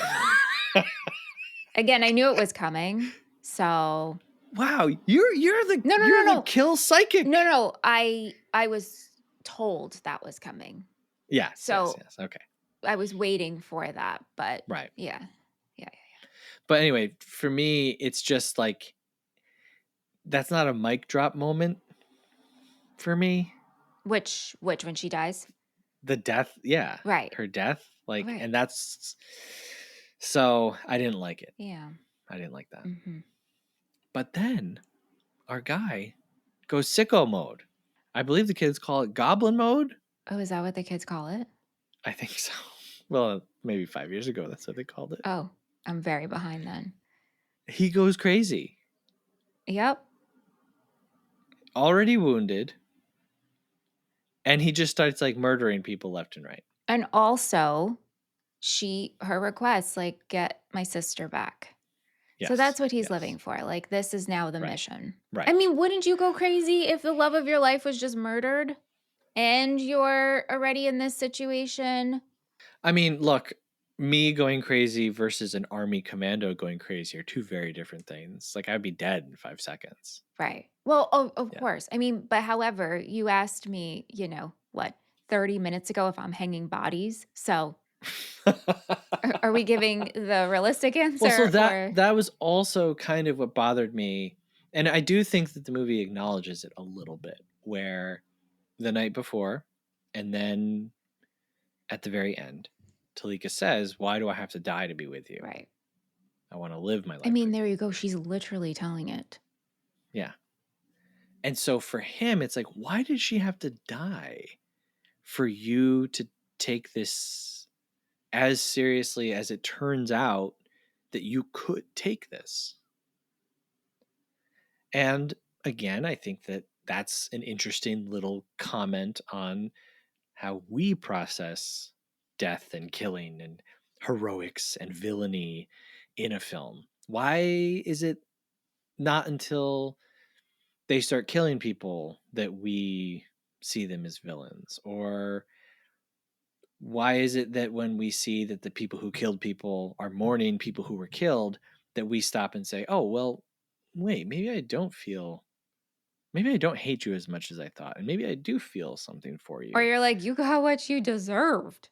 Again, I knew it was coming. So, Wow, you're the no, no, you're no, the no. kill psychic. No. I was told that was coming. Yes, So, okay. I was waiting for that, but Right. yeah. Yeah. But anyway, for me, it's just like that's not a mic drop moment for me. Which when she dies? The death, yeah. Right. Her death, like, Right. and that's so I didn't like it. Yeah. I didn't like that. Mhm. But then our guy goes sicko mode. I believe the kids call it goblin mode. Oh, is that what the kids call it? I think so. Well, maybe 5 years ago, that's what they called it. Oh, I'm very behind then. He goes crazy. Yep. Already wounded. And he just starts like murdering people left and right. And also, her request, like, get my sister back. So that's what he's living for. Like, this is now the mission. Right. I mean, wouldn't you go crazy if the love of your life was just murdered and you're already in this situation? I mean, look, me going crazy versus an army commando going crazy are two very different things. Like, I'd be dead in 5 seconds. Right. Well, of course. I mean, but however, you asked me, 30 minutes ago if I'm hanging bodies. So are we giving the realistic answer? Well, so or that was also kind of what bothered me. And I do think that the movie acknowledges it a little bit, where the night before and then at the very end, Talika says, "Why do I have to die to be with you? right. I want to live my life." I mean, with there you go. She's literally telling it. Yeah. And so for him, it's like, why did she have to die for you to take this as seriously as it turns out that you could take this? And again, I think that that's an interesting little comment on how we process death and killing and heroics and villainy in a film. Why is it not until they start killing people that we see them as villains? Or why is it that when we see that the people who killed people are mourning people who were killed, that we stop and say, oh, well, wait, maybe I don't hate you as much as I thought. And maybe I do feel something for you. Or you're like, you got what you deserved.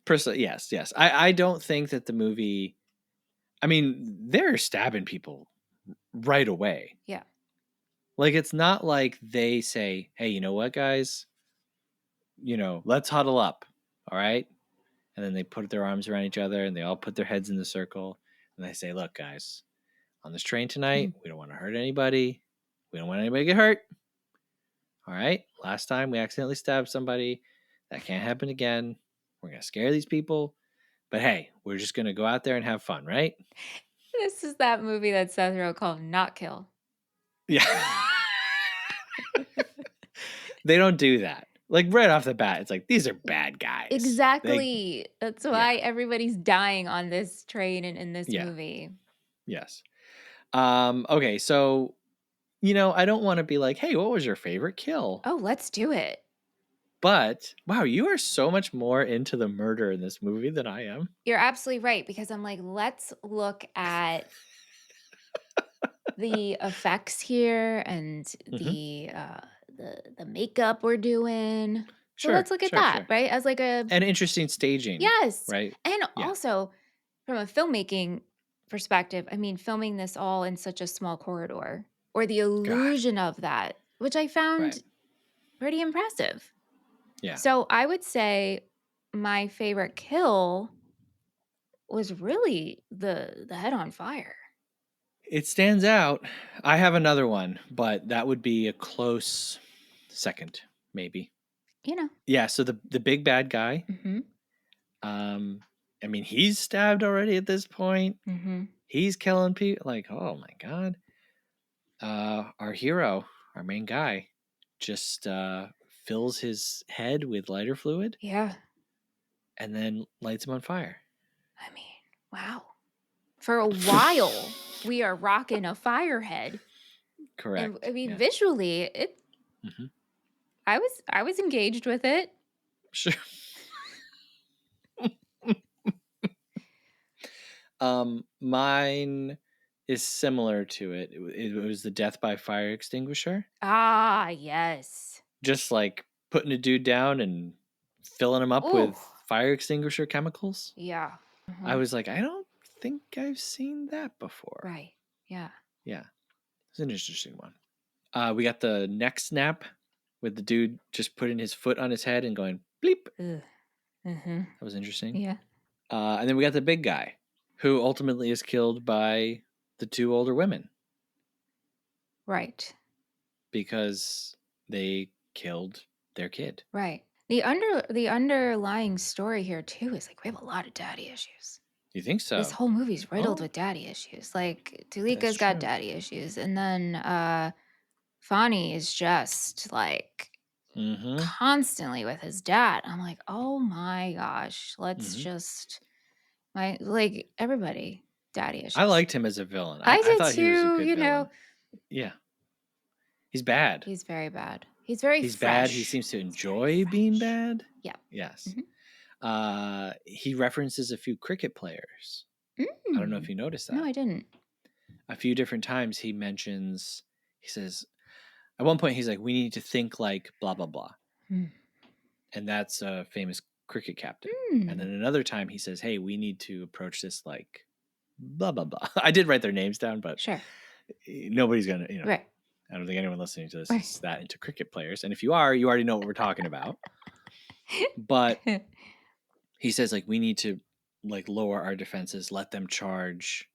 Yes. I don't think that the movie, I mean, they're stabbing people right away. Yeah. Like, it's not like they say, hey, you know what, guys? Let's huddle up. All right. And then they put their arms around each other and they all put their heads in the circle. And they say, look, guys, on this train tonight, we don't want to hurt anybody. We don't want anybody to get hurt. All right. Last time we accidentally stabbed somebody. That can't happen again. We're going to scare these people. But hey, we're just going to go out there and have fun, right? This is that movie that Seth wrote called Not Kill. Yeah. They don't do that. Like, right off the bat, it's like, these are bad guys. Exactly. That's why everybody's dying on this train and in this Yeah. movie. Yes. Okay, so I don't want to be like, hey, what was your favorite kill? Oh, let's do it. But wow, you are so much more into the murder in this movie than I am. You're absolutely right, because I'm like, let's look at the effects here and Hmm. the makeup we're doing. So let's Sure, look at sure, that, sure. right? As like a And interesting staging, yes. right? And Yeah. also from a filmmaking perspective, I mean, filming this all in such a small corridor or the God. illusion of that, which I Right. found pretty impressive. Yeah. So I would say my favorite kill was really the head on fire. It stands out. I have another one, but that would be a close second, maybe. You know. Yeah, so the big bad guy, Mm-hmm. I mean, he's stabbed already at this point. Mm-hmm. He's killing people. Like, oh my God. Our hero, our main guy, just fills his head with lighter fluid Yeah. and then lights him on fire. I mean, wow. For a while, we are rocking a firehead. And I Correct. mean, Yeah. visually, it Hmm. I was engaged with it. Sure. Mine is similar to it. It was the death by fire extinguisher. Ah, yes. Just like putting a dude down and filling him up Ooh, with fire extinguisher chemicals. yeah. I Uh-huh. was like, I don't think I've seen that before. Right. Yeah. Yeah, it's an interesting one. We got the neck snap with the dude just putting his foot on his head and going bleep. Ugh. Mm-hmm. That was interesting. Yeah. And then we got the big guy who ultimately is killed by the two older women Right. because they killed their kid. Right. The underlying story here too is like we have a lot of daddy issues. You think This so? whole movie's riddled Oh, with daddy issues. Like that's Tulika's got true. daddy issues, and then Fani is just like Mm-hmm. constantly with his dad. I'm like, oh my gosh, let's Mm-hmm. just my like everybody daddy I issues. liked him as a villain. I, I I did thought he was a too. good villain. Yeah, he's bad. He's very bad. He's very He's bad. He fresh. seems to He's very enjoy being fresh. bad. Yeah. Yes. Mhm. He references a few cricket players. I don't know if Mm. you noticed No, that. I didn't. A few different times he says, at one point he's like, we need to think like blah, blah, blah. Mm. And that's a famous cricket captain. And then Mm. another time he says, hey, we need to approach this like blah, blah, blah. I did write their names down, but Sure. nobody's going to, Right. I don't think anyone listening to this Right. is that into cricket players. And if you are, you already know what we're talking about. But he says like we need to like lower our defenses, let them charge,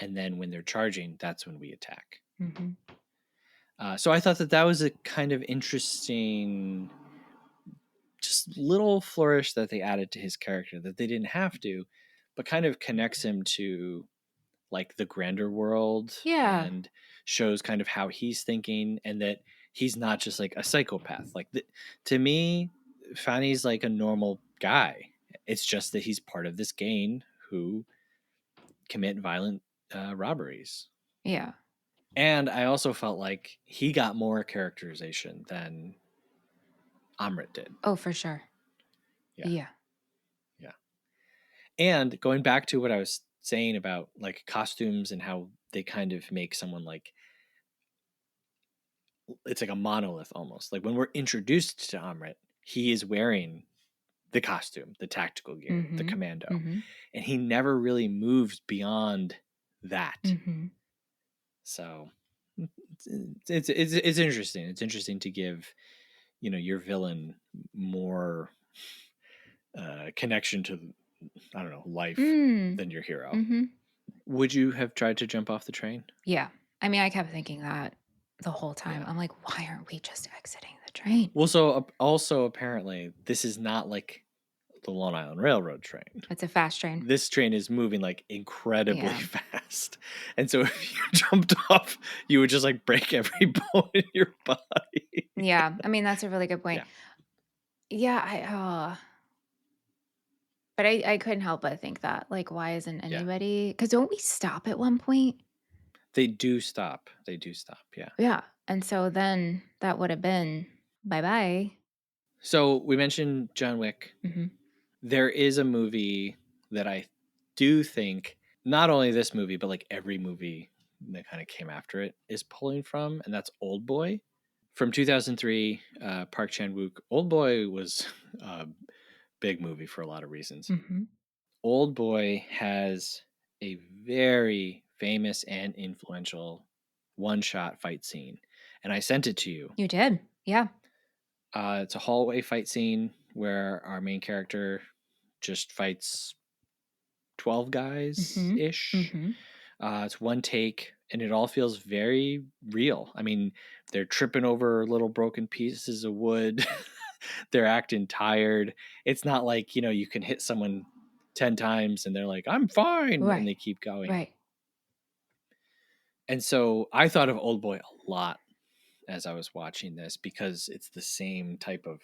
and then when they're charging, that's when we attack. Mm-hmm. So I thought that was a kind of interesting, just little flourish that they added to his character that they didn't have to, but kind of connects him to like the grander world Yeah. and shows kind of how he's thinking and that he's not just like a psychopath. Like to me, Fanny's like a normal guy. It's just that he's part of this gang who commit violent robberies. Yeah. And I also felt like he got more characterization than Amrit did. Oh, for sure. Yeah. Yeah. Yeah. And going back to what I was saying about like costumes and how they kind of make someone like it's like a monolith almost. Like when we're introduced to Amrit, he is wearing the costume, the tactical gear, the Mm-hmm. commando, Mm-hmm. and he never really moves beyond that. Mm-hmm. So it's interesting. It's interesting to give your villain more connection to I don't know life Mm. than your hero. Mm-hmm. Would you have tried to jump off the train? Yeah. I mean, I kept thinking that the whole time. Yeah. I'm like, why aren't we just exiting the train? Well, so also apparently this is not like the Long Island Railroad train. It's a fast train. This train is moving like incredibly Yeah. fast. And so if you jumped off, you would just like break every bone in your body. Yeah. I mean, that's a really good point. Yeah. Yeah. But I couldn't help but think that. Like, why isn't Yeah. anybody? Because don't we stop at one point? They do stop. They do stop. Yeah. Yeah. And so then that would have been bye-bye. So we mentioned John Wick. Mhm. There is a movie that I do think, not only this movie, but like every movie that kind of came after it is pulling from, and that's Old Boy from 2003. Park Chan-wook. Old Boy was a big movie for a lot of reasons. Mhm. Old Boy has a very famous and influential one-shot fight scene, and I sent it to you. You did. Yeah. It's a hallway fight scene where our main character just fights 12 guys Mhm. ish. Mhm. It's one take, and it all feels very real. I mean, they're tripping over little broken pieces of wood. They're acting tired. It's not like, you can hit someone 10 times and they're like, I'm fine, and Right. they keep going. Right. And so I thought of Old Boy a lot as I was watching this because it's the same type of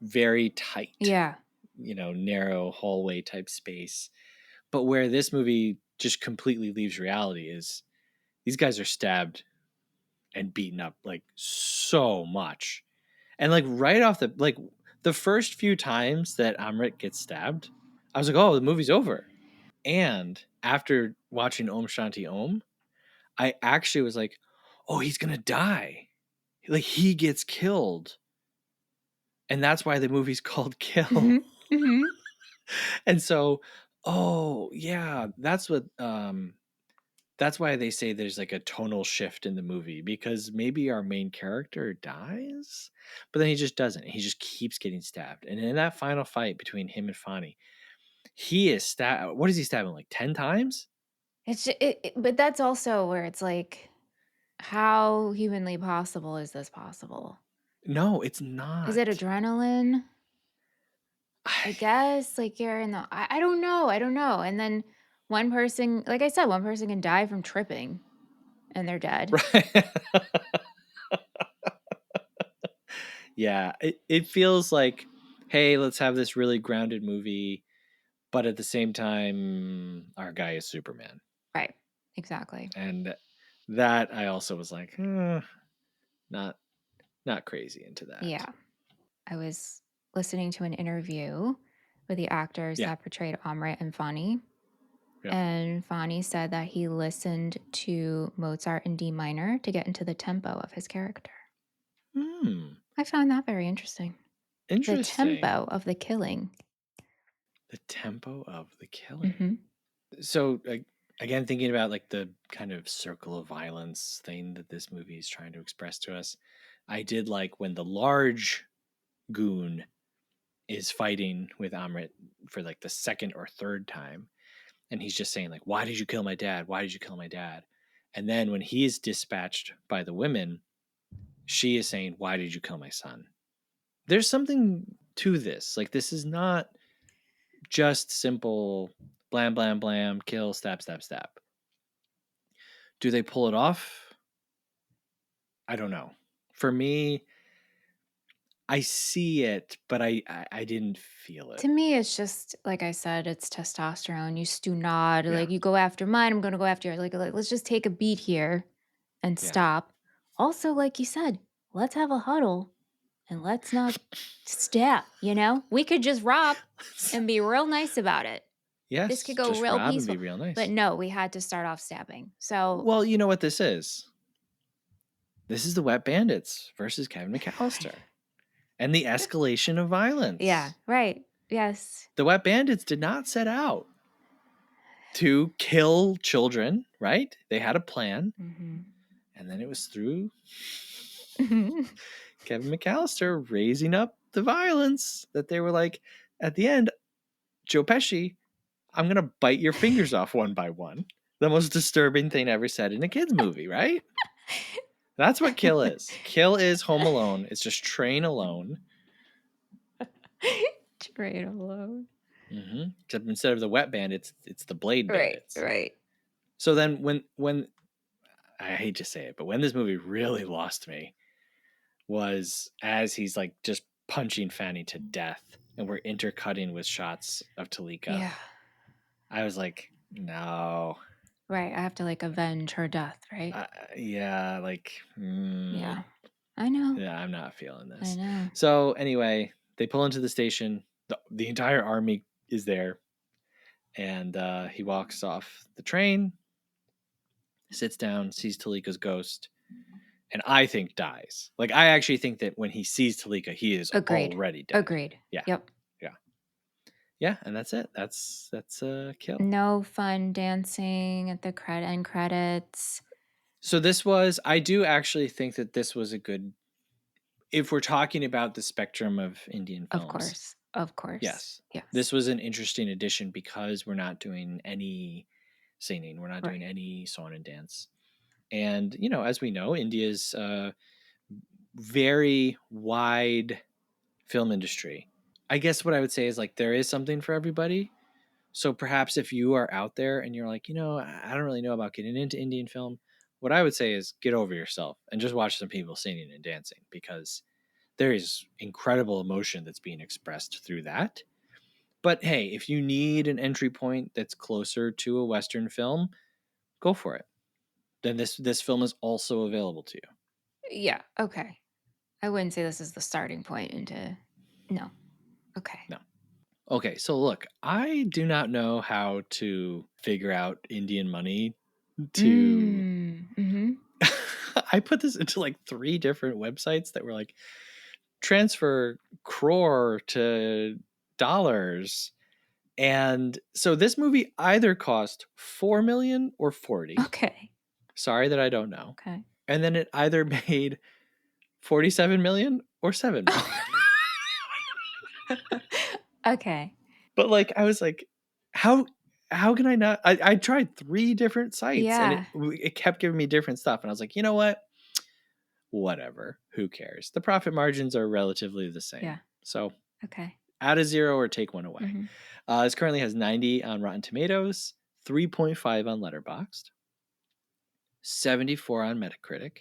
very tight, Yeah. narrow hallway type space. But where this movie just completely leaves reality is these guys are stabbed and beaten up like so much. And like right off the first few times that Amrit gets stabbed, I was like, oh, the movie's over. And after watching Om Shanti Om, I actually was like, oh, he's going to die. Like he gets killed. And that's why the movie's called Kill. Mhm. Mhm. And so, oh yeah, that's why they say there's like a tonal shift in the movie, because maybe our main character dies, but then he just doesn't. He just keeps getting stabbed. And in that final fight between him and Fani, he is stabbed. What is he stabbing? Like 10 times? But that's also where it's like, how humanly possible is this possible? No, it's Is it not. adrenaline? I guess like you're in the I don't know. I don't know. And then one person, like I said, one person can die from tripping and they're dead. Right. Yeah, it feels like, hey, let's have this really grounded movie, but at the same time, our guy is Superman. Right. Exactly. And that I also was like, not crazy into that. Yeah. I was listening to an interview with the actors Yeah. that portrayed Amrit and Fani. Yeah. And Fani said that he listened to Mozart in D minor to get into the tempo of his character. I found that very interesting. The Interesting. tempo of the killing. The tempo of the killing. Mm-hmm. So again, thinking about like the kind of circle of violence thing that this movie is trying to express to us, I did like when the large goon is fighting with Amrit for like the second or third time, and he's just saying like, why did you kill my dad? Why did you kill my dad? And then when he is dispatched by the women, she is saying, why did you kill my son? There's something to this. Like, this is not just simple blam, blam, blam, kill, stab, stab, stab. Do they pull it off? I don't know. For me, I see it, but I didn't feel it. To me, it's just like I said, it's testosterone. You do not Yeah. like you go after mine. I'm going to go after yours. Like let's just take a beat here and Yeah. stop. Also, like you said, let's have a huddle and let's not stab. We could just rob and be real nice about it. Yes, This could go just real rob peaceful. and be real nice. But no, we had to start off stabbing. So, well, you know what this is? This is the Wet Bandits versus Kevin McAllister. And the escalation of violence. Yeah, right. Yes. The Wet Bandits did not set out to kill children, right? They had a plan. Mm-hmm. And then it was through Kevin McAllister raising up the violence that they were like, at the end, Joe Pesci, I'm going to bite your fingers off one by one. The most disturbing thing ever said in a kid's movie, right? That's what Kill is. Kill is Home Alone. It's just Train Alone. Train Alone. Mm-hmm. Except instead of the Wet Bandits, it's the Blade Bandits. Right. So then when I hate to say it, but when this movie really lost me was as he's like just punching Fanny to death and we're intercutting with shots of Talika. Yeah. I was like, no. Right. I have to like avenge her death, right? Yeah, like, Yeah. I know. yeah, I'm not feeling I this. know. So anyway, they pull into the station. The entire army is there, and he walks off the train, sits down, sees Talika's ghost, and I think dies. Like, I actually think that when he sees Talika, he is Agreed. already dead. Agreed. Yeah. Yep. Yeah, and that's it. That's a kill. No fun dancing at the end credits. So I do actually think that this was a good, if we're talking about the spectrum of Indian films. Of course. Of course. Yes. Yes. This was an interesting addition because we're not doing any singing. We're not doing any song and dance. And, as we know, India's very wide film industry. I guess what I would say is like there is something for everybody. So perhaps if you are out there and you're like, I don't really know about getting into Indian film, what I would say is get over yourself and just watch some people singing and dancing, because there is incredible emotion that's being expressed through that. But hey, if you need an entry point that's closer to a Western film, go for it. Then this film is also available to you. Yeah. Okay. I wouldn't say this is the starting point into. No. Okay. No. Okay, so look, I do not know how to figure out Indian money to. Mm-hmm. I put this into like 3 different websites that were like transfer crore to dollars. And so this movie either cost 4 million or 40. Okay. Sorry that I don't know. Okay. And then it either made 47 million or 7 million. Okay. But like, I was like, how can I not? I tried 3 different sites and Yeah. it kept giving me different stuff. And I was like, you know what? Whatever. Who cares? The profit margins are relatively the same. Yeah. So Okay. add a 0 or take 1 away. Mm-hmm. This currently has 90 on Rotten Tomatoes, 3.5 on Letterboxd, 74 on Metacritic.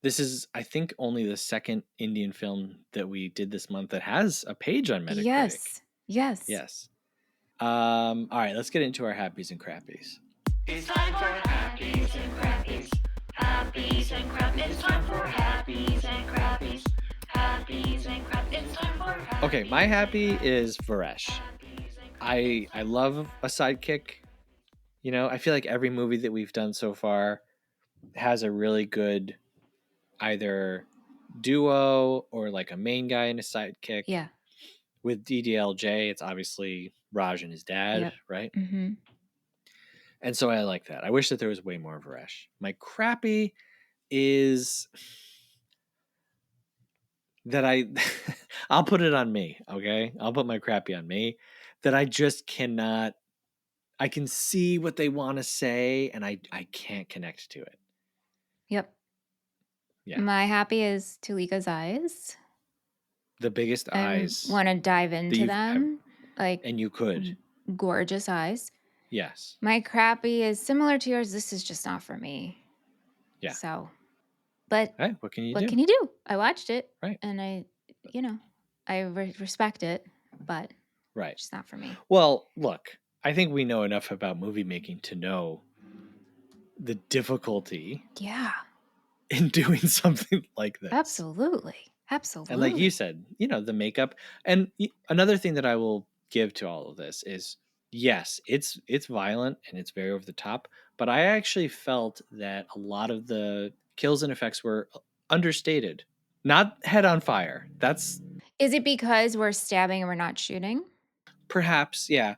This is, I think, only the second Indian film that we did this month that has a page on Metacritic. Yes. Yes. Yes. All right, let's get into our happies and crappies. It's time for happies and crappies. Happies and crappies. It's time for happies and crappies. Happies and crappies. It's time for happies. Okay, my happy is Varesh. I love a sidekick. I feel like every movie that we've done so far has a really good either duo or like a main guy and a sidekick. Yeah. With DDLJ, it's obviously Raj and his dad, right? Mm-hmm. And so I like that. I wish that there was way more Varesh. My crappy is that I'll put it on me, okay? I'll put my crappy on me, that I just cannot. I can see what they want to say and I can't connect to it. Yep. Yeah. My happy is Tulika's eyes. The biggest eyes. I want to dive into them. And you could. Gorgeous eyes. Yes. My crappy is similar to yours. This is just not for me. Yeah. So, but hey, what can you do? What can you do? I watched it. Right. And I respect it, but right. It's just not for me. Well, look, I think we know enough about movie making to know the difficulty. Yeah. In doing something like this. Absolutely. And like you said, the makeup. And another thing that I will give to all of this is, yes, it's violent and it's very over the top, but I actually felt that a lot of the kills and effects were understated. Not head on fire. Is it because we're stabbing and we're not shooting? Perhaps, yeah.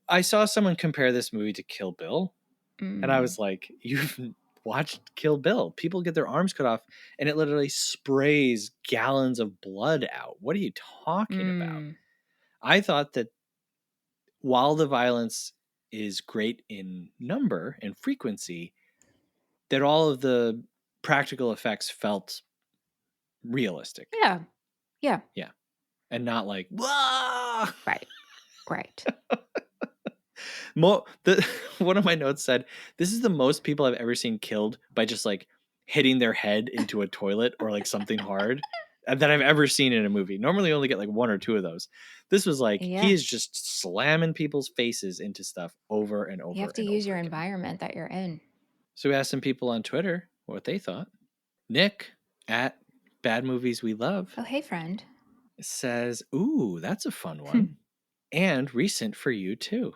I saw someone compare this movie to Kill Bill, and I was like, you've watched Kill Bill. People get their arms cut off and it literally sprays gallons of blood out. What are you talking about? I thought that while the violence is great in number and frequency, that all of the practical effects felt realistic. Yeah. Yeah. Yeah. And not like, wah! Right. Right. One of my notes said, this is the most people I've ever seen killed by just like hitting their head into a toilet or like something hard. that I've ever seen in a movie. Normally, you only get like one or two of those. This was like he is just slamming people's faces into stuff over and over. You have to use your environment that you're in. So we asked some people on Twitter what they thought. Nick at Bad Movies We Love. Oh, hey, friend. Says, ooh, that's a fun one. And recent for you too.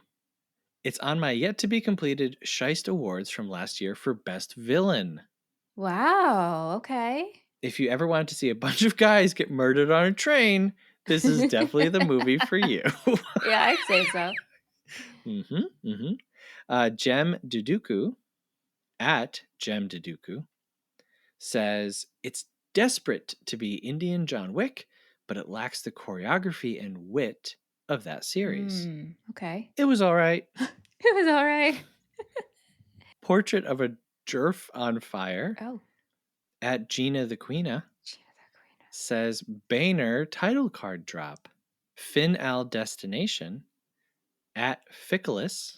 It's on my yet to be completed Scheist Awards from last year for Best Villain. Wow. Okay. If you ever wanted to see a bunch of guys get murdered on a train, this is definitely the movie for you. Yeah, I'd say so. Jem Duduku at Jem Duduku says it's desperate to be Indian John Wick, but it lacks the choreography and wit of that series. Okay. It was all right. It was all right. Portrait of a Jerf on Fire. Oh. At Gina the Queena says Boehner title card drop. Fin Al Destination at Fickless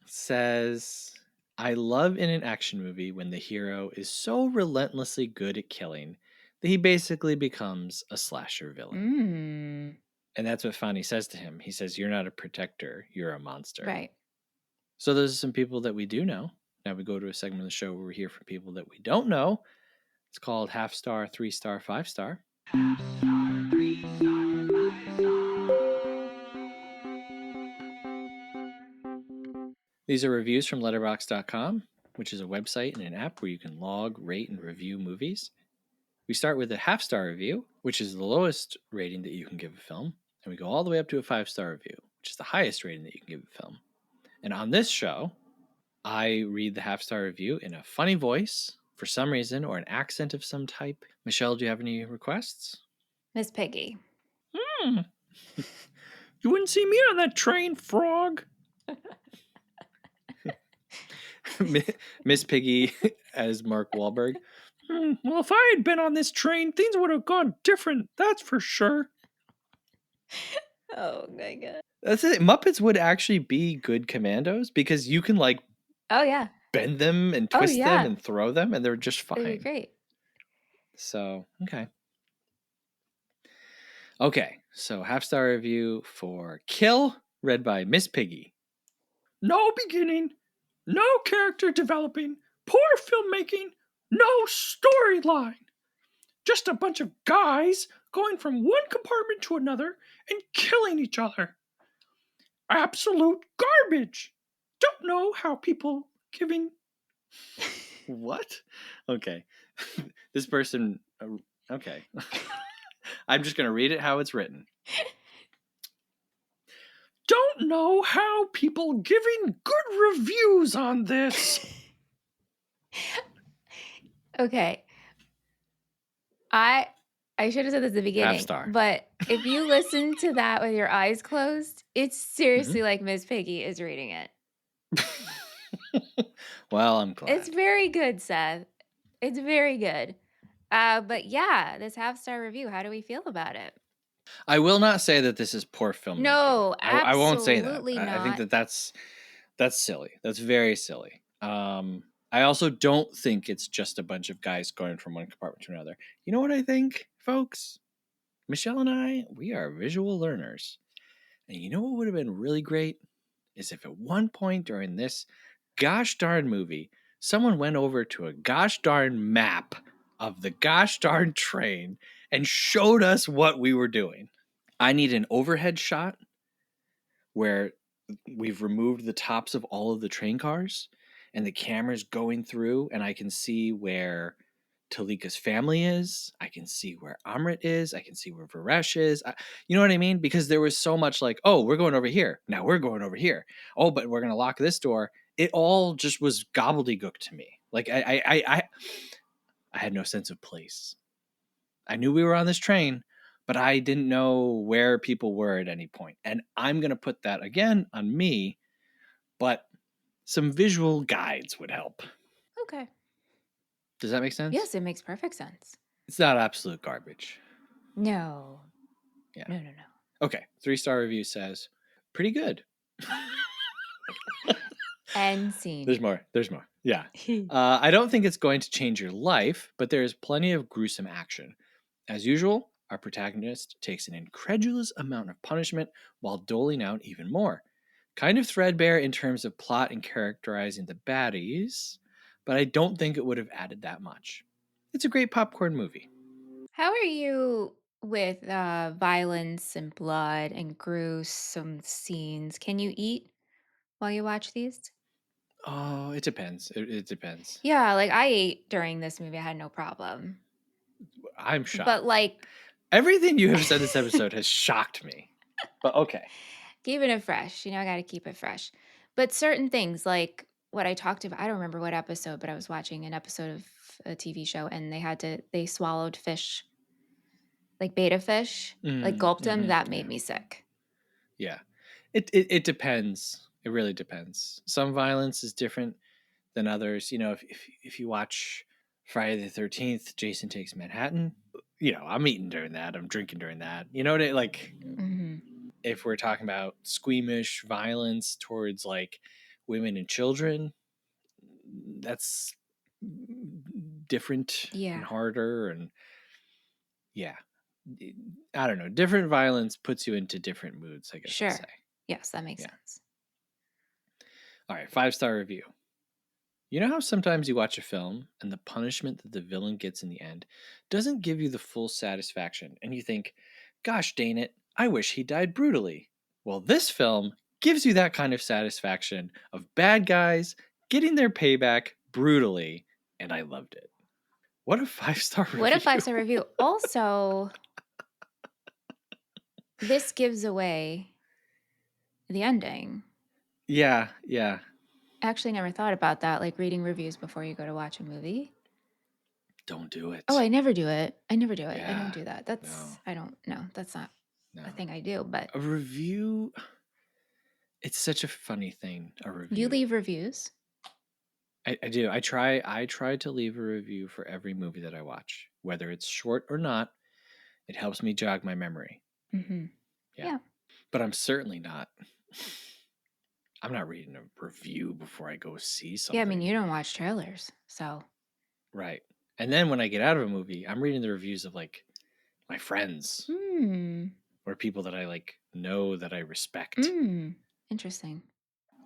says I love in an action movie when the hero is so relentlessly good at killing that he basically becomes a slasher villain. And that's what Fani says to him. He says, you're not a protector, you're a monster. Right. So those are some people that we do know. Now we go to a segment of the show where we hear from people that we don't know. It's called Half Star, 3 Star, 5 Star. Half Star, 3 Star, 5 Star. These are reviews from letterboxd.com, which is a website and an app where you can log, rate, and review movies. We start with a half-star review, which is the lowest rating that you can give a film, and we go all the way up to a 5-star review, which is the highest rating that you can give a film. And on this show, I read the half-star review in a funny voice, for some reason, or an accent of some type. Michelle, do you have any requests? Miss Piggy. You wouldn't see me on that train, frog. Miss Piggy as Mark Wahlberg. Well, if I had been on this train, things would have gone different. That's for sure. Oh my god. That's it. Muppets would actually be good commandos because you can like bend them and twist them and throw them and they're just fine. They'd be great. So, okay. So half-star review for Kill, read by Miss Piggy. No beginning, no character developing, poor filmmaking, no storyline. Just a bunch of guys going from one compartment to another and killing each other. Absolute garbage. Don't know how people giving... What? Okay. This person... Okay. I'm just going to read it how it's written. Don't know how people giving good reviews on this. Okay. I should have said this at the beginning. Half-star. But if you listen to that with your eyes closed, it's seriously like Miss Piggy is reading it. Well, I'm glad. It's very good, Seth. It's very good. But yeah, this half-star review, how do we feel about it? I will not say that this is poor filmmaking. No, I won't say that. absolutely not. I think that's silly. That's very silly. I also don't think it's just a bunch of guys going from one compartment to another. You know what I think, folks? Michelle and I, we are visual learners. And you know what would have been really great? Is if at one point during this gosh darn movie, someone went over to a gosh darn map of the gosh darn train and showed us what we were doing. I need an overhead shot where we've removed the tops of all of the train cars and the camera's going through and I can see where Talika's family is. I can see where Amrit is. I can see where Varesh is. You know what I mean? Because there was so much like, oh, we're going over here. Now we're going over here. Oh, but we're going to lock this door. It all just was gobbledygook to me. Like I had no sense of place. I knew we were on this train, but I didn't know where people were at any point. And I'm going to put that again on me, but some visual guides would help. Okay. Does that make sense? Yes, it makes perfect sense. It's not absolute garbage. No. Yeah. No. Okay. 3-star review says, pretty good. End scene. There's more. Yeah. I don't think it's going to change your life, but there is plenty of gruesome action. As usual, our protagonist takes an incredulous amount of punishment while doling out even more. Kind of threadbare in terms of plot and characterizing the baddies, but I don't think it would have added that much. It's a great popcorn movie. How are you with violence and blood and gruesome scenes? Can you eat while you watch these? Oh, it depends. It depends. Yeah, like I ate during this movie. I had no problem. I'm But shocked. like Everything you have said this episode has shocked me. But okay. keeping it fresh, I got to keep it fresh. But certain things like what I talked about, I don't remember what episode, but I was watching an episode of a TV show and they swallowed fish, like beta fish, like gulped them. That made Yeah. me sick. Yeah. It depends. It really depends. Some violence is different than others. If you watch Friday the 13th, Jason Takes Manhattan, I'm eating during that. I'm drinking during that. You know what like Hmm. if we're talking about squeamish violence towards like women and children, that's different and Yeah, harder and yeah. I don't know. Different violence puts you into different moods, I guess I'll sure. say. Yes, that makes Yeah. sense. All right, 5-star review. You know how sometimes you watch a film and the punishment that the villain gets in the end doesn't give you the full satisfaction, and you think, gosh dang it, I wish he died brutally. Well, this film gives you that kind of satisfaction of bad guys getting their payback brutally, and I loved it. What a 5-star What a review. 5-star review. Also, this gives away the ending. Yeah. I actually never thought about that, like reading reviews before you go to watch a movie. Don't do it. Oh, I never do it. I never do it. I don't Yeah. do that. No. I don't know. That's not No. a thing I do, but A review, it's such a funny thing, a you review. leave reviews. I do. I try to leave a review for every movie that I watch, whether it's short or not. It helps me jog my memory. Mm-hmm. Yeah. Yeah. But I'm certainly not. I'm not reading a review before I go see Yeah, I mean, something. you don't watch trailers, so. Right. And then when I get out of a movie, I'm reading the reviews of like my friends or people that I like know that I respect. Interesting.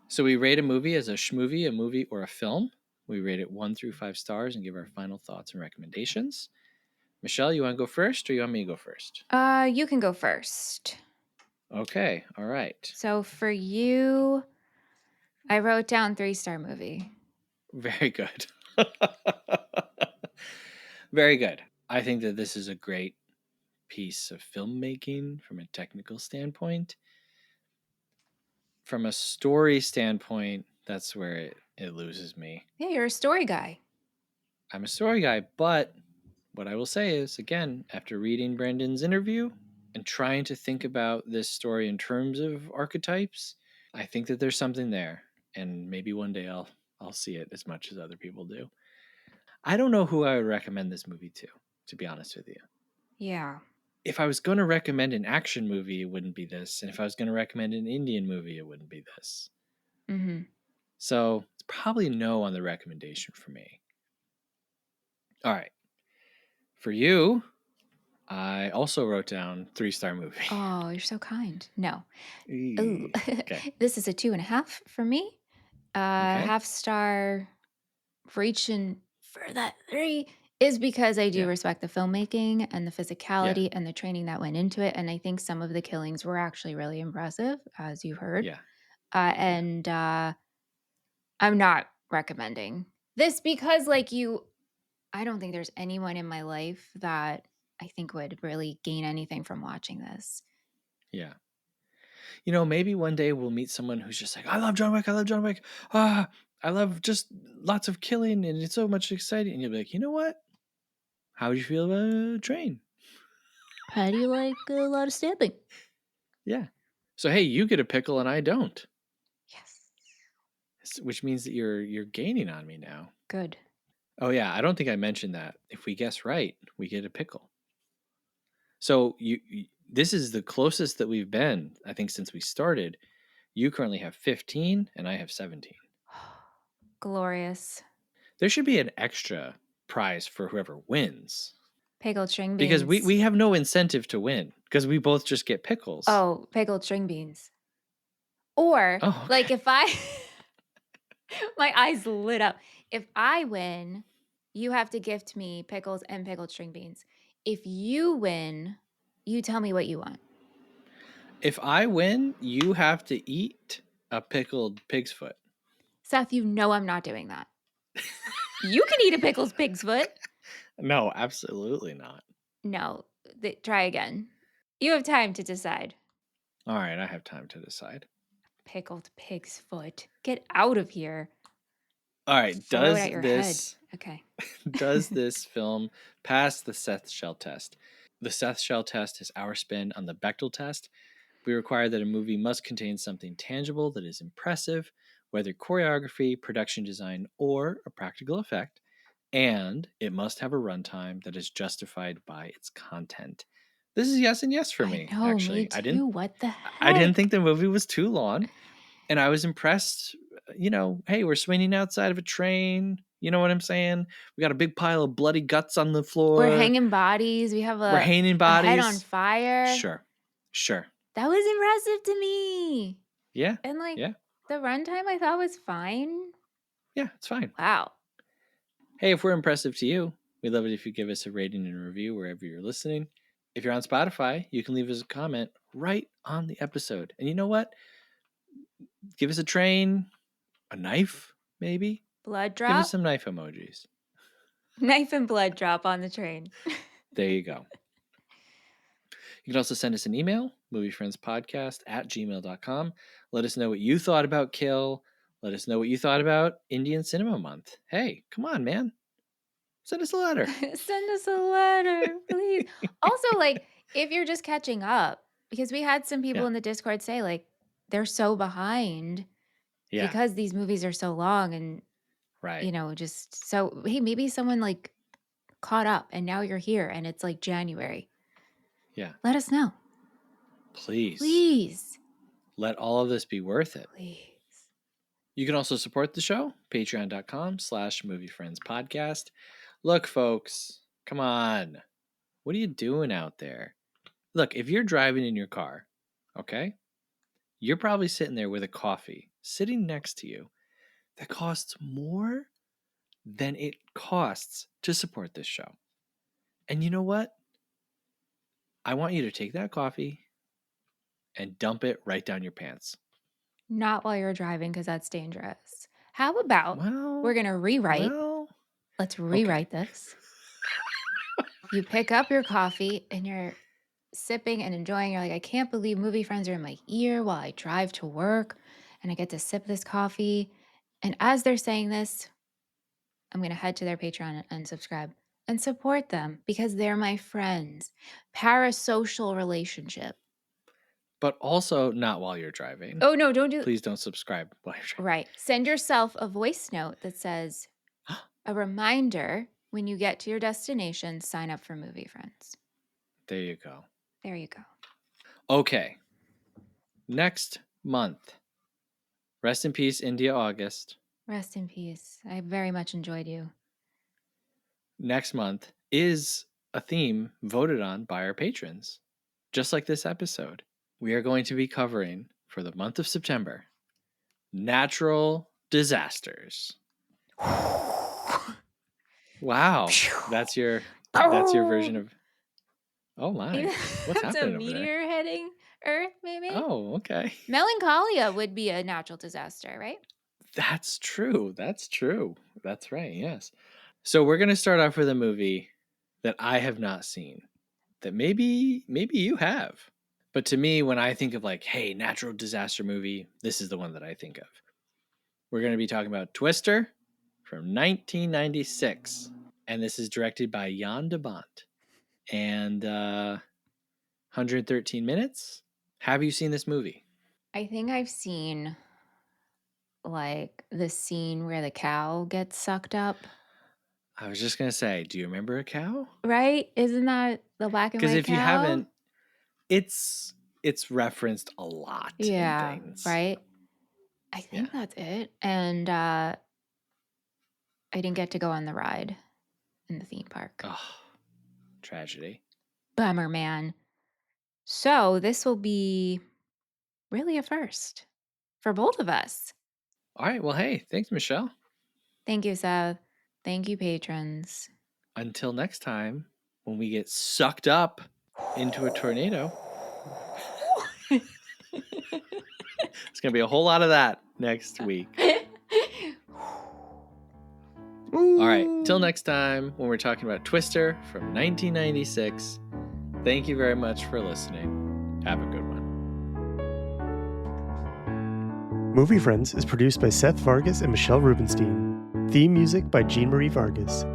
So we rate a movie as a schmovie, a movie, or a film. We rate it 1 through 5 stars and give our final thoughts and recommendations. Michelle, you want to go first or you want me to go first? You can go first. Okay, all right. So for you, I wrote down 3-star movie. Very good. Very good. I think that this is a great piece of filmmaking from a technical standpoint. From a story standpoint, that's where it loses me. Yeah, you're a story guy. I'm a story guy, but what I will say is, again, after reading Brandon's interview and trying to think about this story in terms of archetypes, I think that there's something there, and maybe one day I'll see it as much as other people do. I don't know who I would recommend this movie to be honest with you. Yeah. If I was going to recommend an action movie, it wouldn't be this, and if I was going to recommend an Indian movie, it wouldn't be this. Mm-hmm. So it's probably no on the recommendation for me. All right. For you, I also wrote down 3-star movie. Oh, you're so kind. No. Ooh. Okay. This is a 2.5 for me. Okay. 1/2 star reaching for that 3 is because I do Yeah. respect the filmmaking and the Yeah. physicality and the training that went into it. And I think some of the killings were actually really impressive, as you heard. Yeah. And I'm not recommending this because, like you, I don't think there's anyone in my life that I think would really gain anything from watching this. Yeah. Maybe one day we'll meet someone who's just like, I love John Wick. I love John Wick. Ah, I love just lots of killing and it's so much exciting. And you'll be like, you know what? How would you feel about a train? How do you like a lot of stabbing? Yeah. So hey, you get a pickle and I don't. Yes. Which means that you're gaining on me now. Good. Oh yeah, I don't think I mentioned that. If we guess right, we get a pickle. So this is the closest that we've been, I think, since we started. You currently have 15 and I have 17. Glorious. There should be an extra prize for whoever wins. Pickled string beans. Because we have no incentive to win because we both just get pickles. Oh, pickled string beans. Or, like, if I... my eyes lit up. If I win, you have to gift me pickles and pickled string beans. If you win, you tell me what you want. If I win, you have to eat a pickled pig's foot. Seth, you know I'm not doing that. You can eat a pickled pig's foot. No, absolutely not. No, try again. You have time to decide. All right, I have time to decide. Pickled pig's foot. Get out of here. All right, Throw it at your head. Okay. Does this film pass the Seth shell test? The Seth shell test is our spin on the Bechdel test. We require that a movie must contain something tangible that is impressive, whether choreography, production design, or a practical effect, and it must have a runtime that is justified by its content. This is yes and yes for me. I know, actually. me too. What the heck? I didn't think the movie was too long, and I was impressed. You know, hey, we're swinging outside of a train. You know what I'm saying? We got a big pile of bloody guts on the floor. We're hanging bodies. We have we're hanging bodies. A head on fire. Sure. That was impressive to me. Yeah. And the runtime I thought was fine. Yeah, it's fine. Wow. Hey, if we're impressive to you, we'd love it if you give us a rating and a review wherever you're listening. If you're on Spotify, you can leave us a comment right on the episode. And you know what? Give us a train, a knife, maybe. Blood drop. Give us some knife emojis. Knife and blood drop on the train. There you go. You can also send us an email, moviefriendspodcast@gmail.com. Let us know what you thought about Kill. Let us know what you thought about Indian Cinema Month. Hey, come on, man. Send us a letter. Send us a letter, please. Also, if you're just catching up, because we had some people in the Discord say, they're so behind because these movies are so long and, just so, hey, maybe someone, caught up and now you're here and it's, January. Yeah. Let us know. Please. Let all of this be worth it. Please. You can also support the show, patreon.com/moviefriendspodcast. Look, folks, come on. What are you doing out there? Look, if you're driving in your car, okay, you're probably sitting there with a coffee sitting next to you that costs more than it costs to support this show. And you know what? I want you to take that coffee and dump it right down your pants. Not while you're driving, because that's dangerous. How about we're going to rewrite? Let's rewrite this. You pick up your coffee and you're sipping and enjoying. You're like, I can't believe movie friends are in my ear while I drive to work and I get to sip this coffee. And as they're saying this, I'm going to head to their Patreon and subscribe and support them because they're my friends. Parasocial relationship. But also not while you're driving. Oh, no, don't do it. Please don't subscribe while you're driving. Right. Send yourself a voice note that says, a reminder when you get to your destination, sign up for Movie Friends. There you go. There you go. Okay. Next month. Rest in peace, India August. Rest in peace. I very much enjoyed you. Next month is a theme voted on by our patrons, just like this episode. We are going to be covering, for the month of September, natural disasters. Wow. That's your version of... Oh my. What's happening over there? It's a meteor hitting Earth, maybe? Oh, okay. Melancholia would be a natural disaster, right? That's true. That's right, yes. So we're going to start off with a movie that I have not seen, that maybe you have. But to me, when I think of hey, natural disaster movie, this is the one that I think of. We're going to be talking about Twister from 1996. And this is directed by Jan de Bont. And 113 minutes. Have you seen this movie? I think I've seen the scene where the cow gets sucked up. I was just going to say, do you remember a cow? Right? Isn't that the black and white cow? Because if you haven't, it's referenced a lot in things. Right? I think that's it. And I didn't get to go on the ride in the theme park. Oh, tragedy. Bummer, man. So this will be really a first for both of us. All right. Well, hey, thanks, Michelle. Thank you, Seth. Thank you, patrons. Until next time, when we get sucked up into a tornado. It's going to be a whole lot of that next week. All right. Till next time, when we're talking about Twister from 1996. Thank you very much for listening. Have a good one. Movie Friends is produced by Seth Vargas and Michelle Rubenstein. Theme music by Jean Marie Vargas.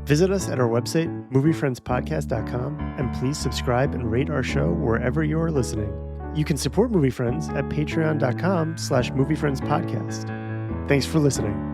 Visit us at our website, moviefriendspodcast.com, and please subscribe and rate our show wherever you are listening. You can support Movie Friends at patreon.com/moviefriendspodcast. Thanks for listening.